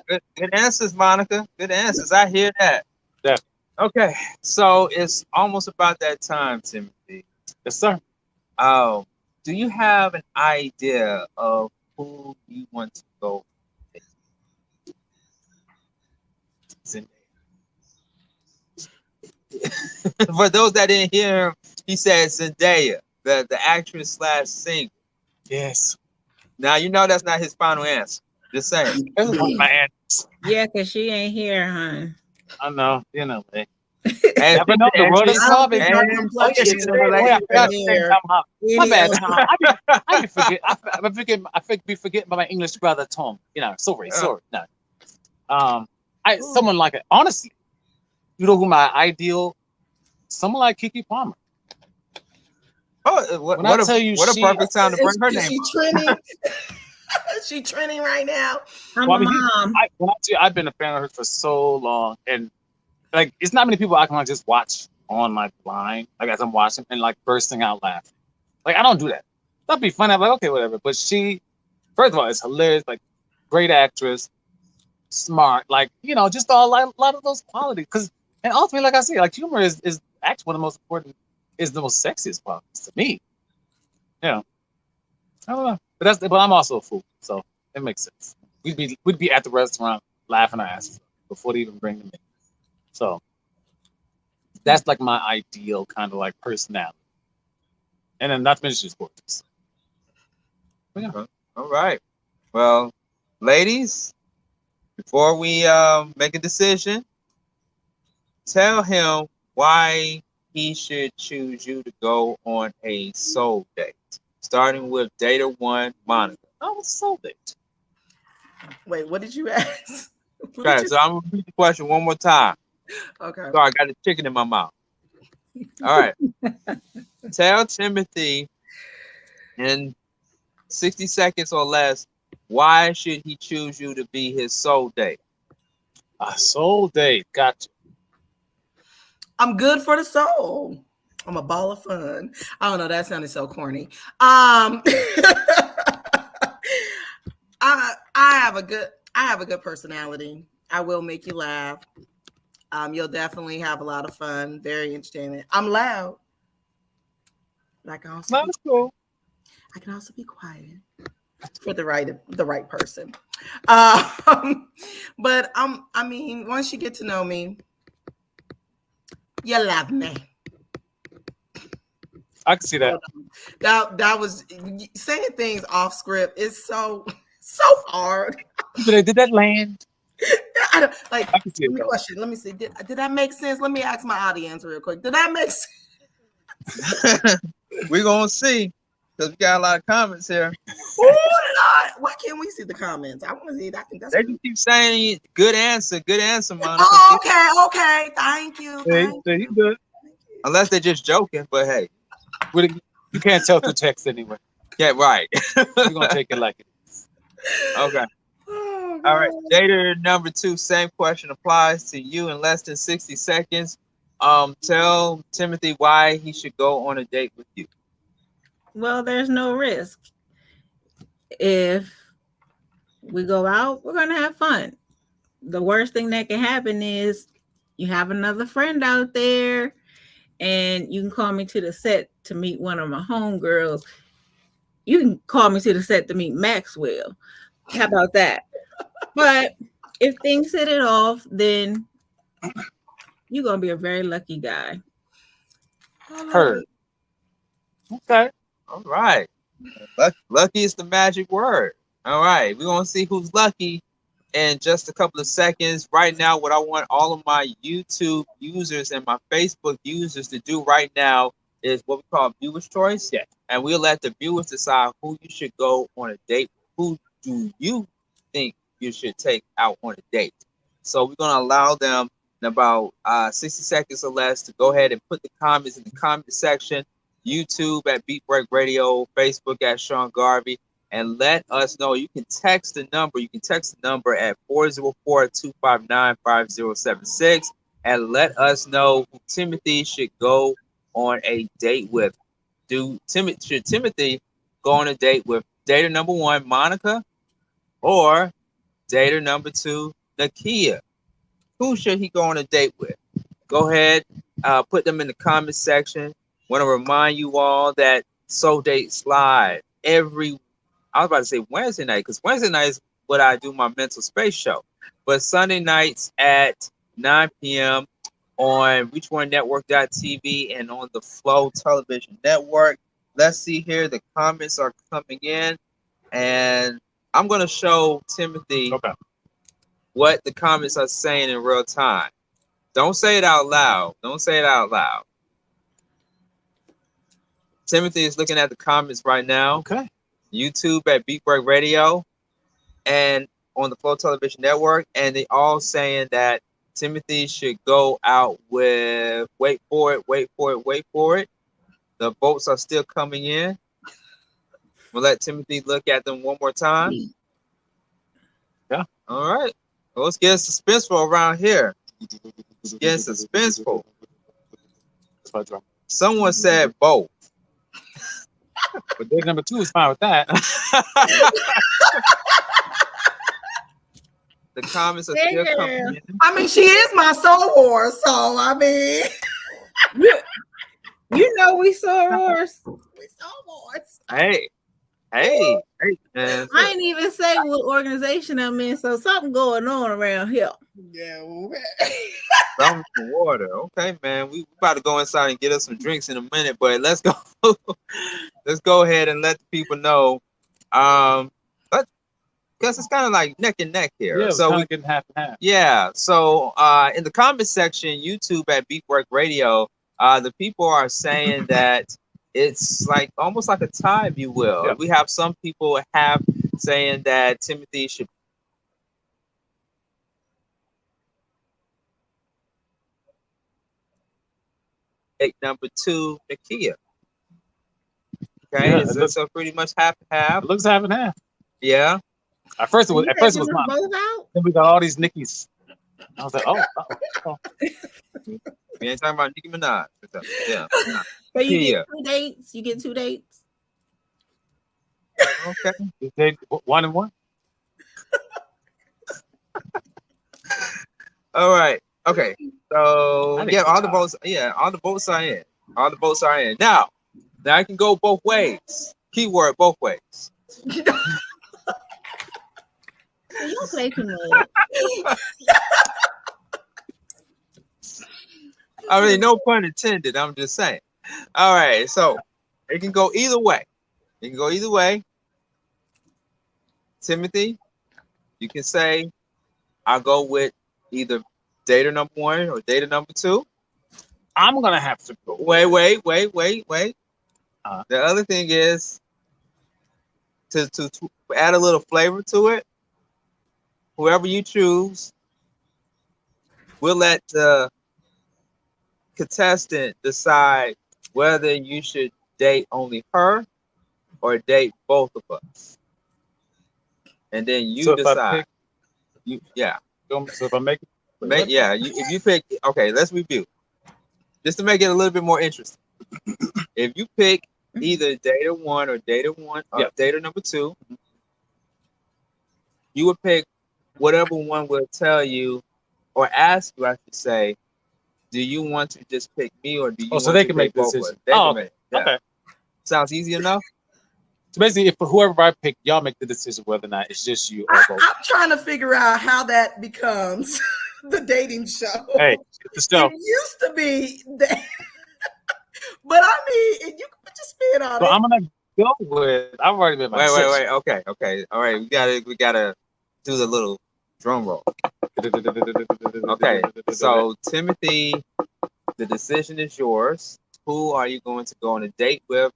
Speaker 1: Good answers, Monica. Good answers. I hear that.
Speaker 4: Yeah.
Speaker 1: Okay, so it's almost about that time, Timothy.
Speaker 4: Yes, sir.
Speaker 1: Do you have an idea of who you want to go with? For those that didn't hear him, he said Zendaya, the actress / singer.
Speaker 4: Yes.
Speaker 3: Now,
Speaker 1: that's not his final answer. Just saying.
Speaker 4: This is one of my answers.
Speaker 3: Yeah, because she ain't here, huh?
Speaker 4: I know. Man.
Speaker 1: Never know. The world is
Speaker 4: solving. My bad, Tom. I be forgetting about my English brother, Tom. Sorry. No. Someone like it. Honestly, you know who my ideal? Someone like Keke Palmer.
Speaker 1: Oh, what a perfect time to bring her name.
Speaker 2: She trending. She trending right now.
Speaker 3: Mom.
Speaker 4: I've been a fan of hers for so long, and like, it's not many people I can just watch on my line, like as I'm watching and like bursting out laughing. Like, I don't do that. That'd be fun. I'm like, okay, whatever. But she, first of all, is hilarious. Like, great actress, smart. Like, just a lot of those qualities. And ultimately, like I say, like, humor is actually one of the most important. Is the most sexiest qualities to me. I don't know. But I'm also a fool, so it makes sense. We'd be at the restaurant laughing our asses off before they even bring them in. So that's like my ideal kind of like personality. And then not to mention she's gorgeous.
Speaker 1: Yeah. All right. Well, ladies, before we make a decision, tell him why he should choose you to go on a soul date. Starting with Data 1, Monica.
Speaker 4: Oh, it's soul date.
Speaker 2: Wait, what did you ask?
Speaker 1: Okay, so I'm gonna repeat the question one more time.
Speaker 2: Okay.
Speaker 1: Sorry, I got the chicken in my mouth. All right. Tell Timothy in 60 seconds or less, why should he choose you to be his soul date?
Speaker 4: A soul date. Gotcha.
Speaker 2: I'm good for the soul. I'm a ball of fun. I don't know. That sounded so corny. I have a good personality. I will make you laugh. You'll definitely have a lot of fun. Very entertaining. I'm loud. But I can also be quiet for the right person. But I mean, once you get to know me, you love me.
Speaker 4: I can see that.
Speaker 2: That was saying things off script is so hard.
Speaker 4: Did that land?
Speaker 2: I don't like.
Speaker 4: I can see it.
Speaker 2: Question. Let me see. Did that make sense? Let me ask my audience real quick. Did that make sense?
Speaker 1: We're gonna see because we got a lot of comments here.
Speaker 2: Oh Lord, why can't we see the comments? I want to see it. I think that's.
Speaker 1: They just keep saying good answer, Monica.
Speaker 2: Oh, okay. Thank you.
Speaker 4: You good?
Speaker 1: Unless they're just joking, but hey,
Speaker 4: you can't tell through text anyway.
Speaker 1: yeah, right.
Speaker 4: You're gonna take it like it is.
Speaker 1: Okay.
Speaker 2: Oh,
Speaker 1: All right. Data number 2, same question applies to you in less than 60 seconds. Tell Timothy why he should go on a date with you.
Speaker 3: Well, there's no risk. If we go out, we're gonna have fun. The worst thing that can happen is you have another friend out there and you can call me to the set to meet one of my homegirls. You can call me to the set to meet Maxwell. How about that? But if things hit it off, then you're going to be a very lucky guy.
Speaker 4: Heard. Okay.
Speaker 1: All right. Lucky is the magic word. All right. We're going to see who's lucky in just a couple of seconds. Right now, what I want all of my YouTube users and my Facebook users to do right now is what we call viewer's choice.
Speaker 4: Yeah.
Speaker 1: And we'll let the viewers decide who you should go on a date with. Who do you think you should take out on a date? So we're going to allow them in about 60 seconds or less to go ahead and put the comments in the comment section. YouTube at BEATBREAKRADIO, Facebook at Sean Garvey, and let us know. You can text the number. You can text the number at 404-259-5076 and let us know who Timothy should go on a date with. Should Timothy go on a date with data number 1, Monica, or data number 2, Nakia? Who should he go on a date with? Go ahead, put them in the comment section. Want to remind you all that Soul Dates Live I was about to say Wednesday night, because Wednesday night is what I do my mental space show. But Sunday nights at 9 p.m. on ReachOneNetwork.tv and on the Flow Television Network. Let's see here. The comments are coming in. And I'm going to show Timothy what the comments are saying in real time. Don't say it out loud. Don't say it out loud. Timothy is looking at the comments right now.
Speaker 4: Okay.
Speaker 1: YouTube at Beat Break Radio and on the Flow Television Network. And they all saying that Timothy should go out with, wait for it. The votes are still coming in. We'll let Timothy look at them one more time.
Speaker 4: Yeah.
Speaker 1: All right. Well, let's get suspenseful around here. Let's get suspenseful. Someone said both.
Speaker 4: But date number 2 is fine with that.
Speaker 1: The comments are still coming in.
Speaker 2: I mean, she is my soul horse, so I mean,
Speaker 3: you know we saw horse.
Speaker 2: we soul horse.
Speaker 1: Hey, Hey, man,
Speaker 3: I ain't even say what organization I'm in, so something going on around here.
Speaker 2: Yeah.
Speaker 1: some water. Okay, man. We about to go inside and get us some drinks in a minute, but let's go. Let's go ahead and let the people know. Because it's kind of like neck and neck here.
Speaker 4: Yeah,
Speaker 1: so
Speaker 4: we're getting half and half.
Speaker 1: Yeah. So in the comment section, YouTube at BEATBREAKRADIO, the people are saying that it's like almost like a tie, if you will.
Speaker 4: Yeah.
Speaker 1: We have some people saying that Timothy should take number 2, Nakia. Okay,
Speaker 4: Yeah,
Speaker 1: so pretty much half and half.
Speaker 4: It looks half and half.
Speaker 1: Yeah.
Speaker 4: At first it was
Speaker 3: Taking us
Speaker 4: mine.
Speaker 3: both out?
Speaker 4: Then we got all these Nickies. I was like, oh.
Speaker 1: We ain't talking about Nicki Minaj. Yeah.
Speaker 3: So you
Speaker 1: Yeah.
Speaker 3: get 2 dates. You get 2 dates.
Speaker 1: Okay.
Speaker 4: 1 and 1.
Speaker 1: All right. Okay. So
Speaker 4: I
Speaker 1: yeah, all
Speaker 4: think
Speaker 1: the votes. Yeah, all the votes are in. All the votes are in. Now I can go both ways. Keyword both ways.
Speaker 3: So you play too much.
Speaker 1: I mean, no pun intended. I'm just saying. All right. So it can go either way. It can go either way. Timothy, you can say, I'll go with either dater number 1 or dater number 2.
Speaker 4: I'm gonna have to go.
Speaker 1: Wait. The other thing is to add a little flavor to it. Whoever you choose, we'll let the contestant decide whether you should date only her or date both of us. And then you decide.
Speaker 4: So if I make it,
Speaker 1: if you pick, okay, let's review. Just to make it a little bit more interesting. If you pick either dater 1 or dater number 2, you would pick whatever one will tell you or ask you, I should say, do you want to just pick me or do you want
Speaker 4: so they
Speaker 1: to
Speaker 4: can
Speaker 1: pick
Speaker 4: make the
Speaker 1: both of us?
Speaker 4: decision.
Speaker 1: They can
Speaker 4: Okay.
Speaker 1: make, yeah.
Speaker 4: Okay.
Speaker 1: Sounds easy enough?
Speaker 4: So basically, if whoever I pick, y'all make the decision whether or not it's just you or both.
Speaker 2: I'm trying to figure out how that becomes the dating show.
Speaker 4: Hey, it's the show.
Speaker 2: It used to be that, but I mean, you can put your spin on
Speaker 4: So
Speaker 2: it.
Speaker 4: I'm gonna go with. I've already been my decision.
Speaker 1: Wait. Okay. All right. We gotta do the little drum roll. Okay. So Timothy, the decision is yours. Who are you going to go on a date with?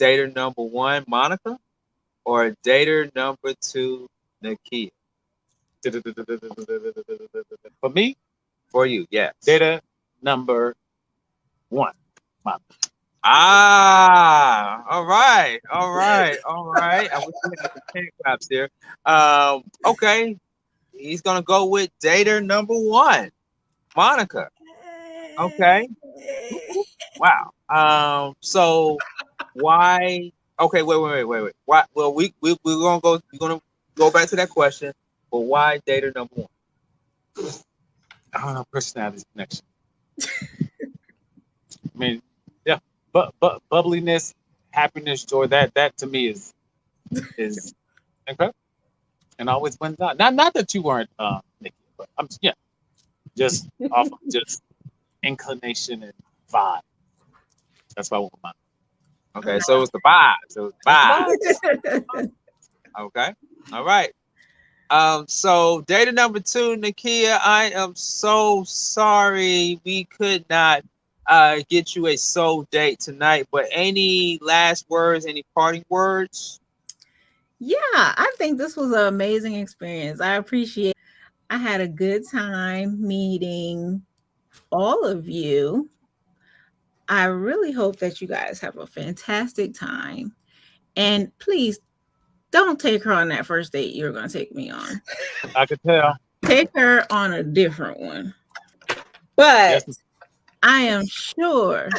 Speaker 1: Dater number 1, Monica, or dater number 2, Nakia?
Speaker 4: For me,
Speaker 1: for you, yes.
Speaker 4: Dater number 1, Monica.
Speaker 1: All right. I wish we had some hand claps there. Okay. He's gonna go with dater number 1, Monica. Okay. Wow. So why? Okay. Wait. Why? Well, we're gonna go back to that question. But why dater number 1?
Speaker 4: I don't know, personality connection. I mean, yeah, but bubbliness, happiness, joy. That to me is incredible, and always wins out. Not that you weren't Nikki, but I'm just off of just inclination and vibe. That's why I went with mine.
Speaker 1: Okay, so it's the vibe. Okay, all right. So data number 2, Nakia, I am so sorry we could not get you a soul date tonight. But any last words? Any parting words?
Speaker 3: Yeah, I think this was an amazing experience. I appreciate. I had a good time meeting all of you. I really hope that you guys have a fantastic time. And please don't take her on that first date you're going to take me on.
Speaker 4: I could tell.
Speaker 3: Take her on a different one. But yes, I am sure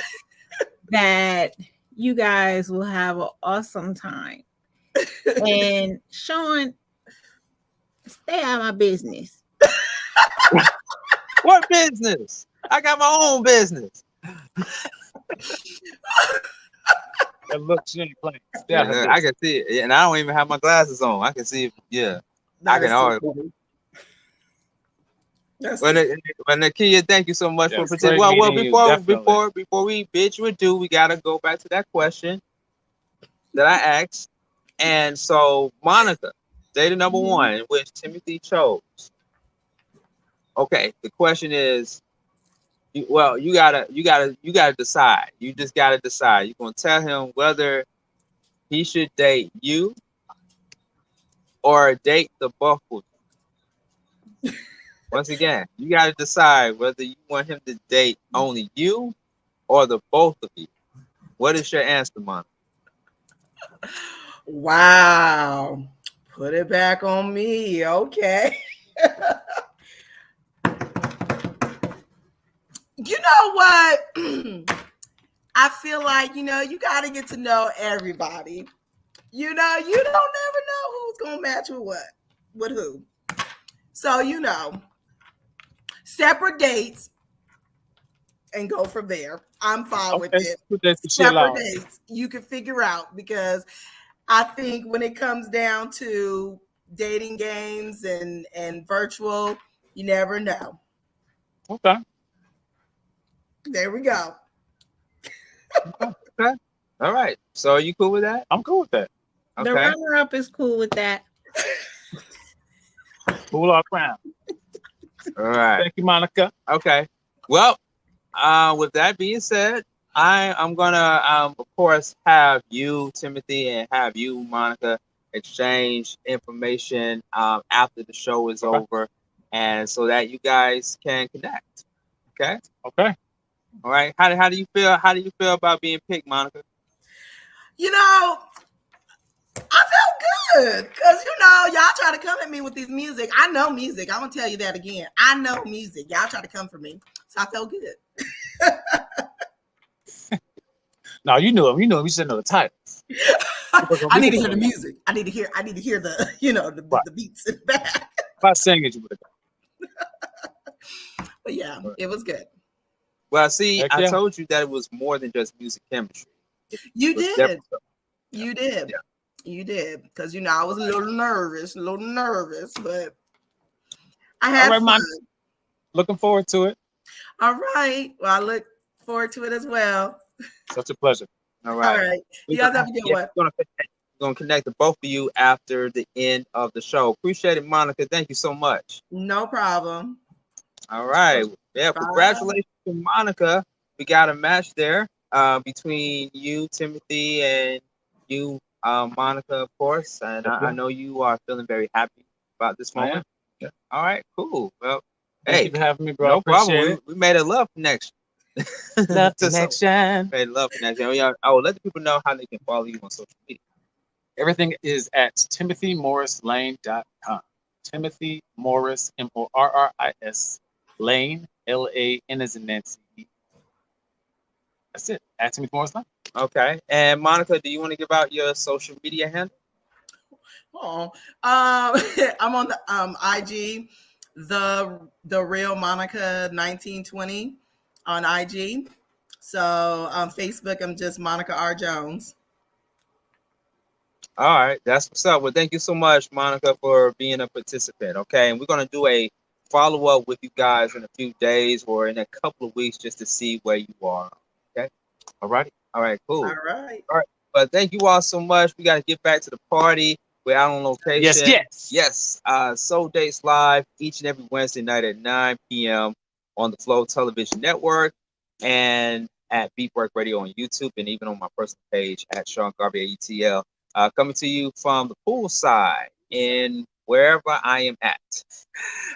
Speaker 3: that you guys will have an awesome time. And Sean, stay out of my business.
Speaker 1: What business? I got my own business.
Speaker 4: That look, she ain't playing. Stay out her
Speaker 1: I
Speaker 4: business.
Speaker 1: can see it, and I don't even have my glasses on. I can see it. Yeah, I
Speaker 2: That
Speaker 1: can
Speaker 2: is so
Speaker 1: always.
Speaker 2: funny. That's
Speaker 1: Well, Nakia, thank you so much for
Speaker 4: Yes,
Speaker 1: participating.
Speaker 4: great
Speaker 1: Well,
Speaker 4: meeting you, definitely.
Speaker 1: before we bid you adieu, we gotta go back to that question that I asked. And so, Monica, data number
Speaker 2: Mhm.
Speaker 1: one, in which Timothy chose. Okay, the question is, you gotta decide. You just gotta decide. You're gonna tell him whether he should date you or date the both of you. Once again, you gotta decide whether you want him to date only you or the both of you. What is your answer, Monica?
Speaker 2: Wow. Put it back on me. Okay. You know what? I feel like, you got to get to know everybody. You don't never know who's going to match with who. So, separate dates and go from there. I'm fine with
Speaker 4: Okay,
Speaker 2: it.
Speaker 4: put that to chill
Speaker 2: Separate
Speaker 4: out.
Speaker 2: dates you can figure out, because I think when it comes down to dating games and virtual, you never know.
Speaker 4: Okay.
Speaker 2: There we go.
Speaker 1: Okay. All right. So are you cool with that?
Speaker 4: I'm cool with that.
Speaker 3: The
Speaker 1: Okay.
Speaker 3: runner-up is cool with that.
Speaker 4: Cool off ground.
Speaker 1: All right.
Speaker 4: Thank you, Monica.
Speaker 1: Okay. Well, with that being said, I'm gonna of course have you, Timothy, and have you, Monica, exchange information after the show is
Speaker 4: Okay.
Speaker 1: over, and so that you guys can connect. Okay.
Speaker 4: Okay.
Speaker 1: All right. How do you feel? How do you feel about being picked, Monica?
Speaker 2: I felt good because y'all try to come at me with this music. I know music. I'm gonna tell you that again. I know music. Y'all try to come for me, so I felt good.
Speaker 4: No, you knew him. You should know the titles.
Speaker 2: I need to hear the music. I need to hear the the beats in the back.
Speaker 4: If I sang it, you would have got.
Speaker 2: But yeah, it was good.
Speaker 1: Well, see,
Speaker 4: Heck
Speaker 1: I
Speaker 4: yeah.
Speaker 1: told you that it was more than just music chemistry.
Speaker 2: You
Speaker 1: was
Speaker 2: did.
Speaker 1: definitely-
Speaker 2: You did.
Speaker 1: Yeah.
Speaker 2: You did. Because I was a little nervous, but I had
Speaker 4: All right,
Speaker 2: fun.
Speaker 4: Monica. Looking forward to it.
Speaker 2: All right. Well, I look forward to it as well.
Speaker 4: Such a pleasure.
Speaker 1: All right.
Speaker 2: All right. You guys have a good one.
Speaker 1: We're gonna connect the both of you after the end of the show. Appreciate it, Monica. Thank you so much.
Speaker 2: No problem.
Speaker 1: All right. Yeah,
Speaker 2: Bye.
Speaker 1: congratulations to Monica. We got a match there between you, Timothy, and you, Monica, of course. And I know you are feeling very happy about this moment.
Speaker 4: Yeah.
Speaker 1: All right, cool. Well,
Speaker 4: Thank you for having me, bro.
Speaker 1: no problem.
Speaker 4: Appreciate it.
Speaker 1: We made a love connection.
Speaker 4: Love connection.
Speaker 1: Made a love connection. I will let the people know how they can follow you on social media.
Speaker 4: Everything is at timothymorrislane.com. Timothy Morris, Morris, Lane, LAN as in Nancy. That's it. At Timothy Morris Lane.
Speaker 1: Okay. And Monica, do you want to give out your social media handle?
Speaker 2: Oh, I'm on the IG, the real Monica 1920 on IG. So on Facebook, I'm just Monica R. Jones.
Speaker 1: All right, that's what's up. Well, thank you so much, Monica, for being a participant. Okay, and we're gonna do a follow-up with you guys in a few days or in a couple of weeks just to see where you are. Okay. All right. All right. Cool.
Speaker 2: All right.
Speaker 1: All right. But thank you all so much. We got to get back to the party. We're out on location. Yes. Soul Dates Live each and every Wednesday night at 9 p.m. on the Flow Television Network and at BEATBREAKRADIO on YouTube and even on my personal page at Sean Garvey ATL. Coming to you from the poolside in wherever I am at.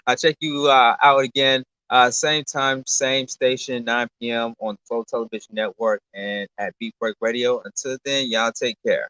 Speaker 1: I'll check you out again. Same time, same station, 9 p.m. on the Flow Television Network and at Beat Break Radio. Until then, y'all take care.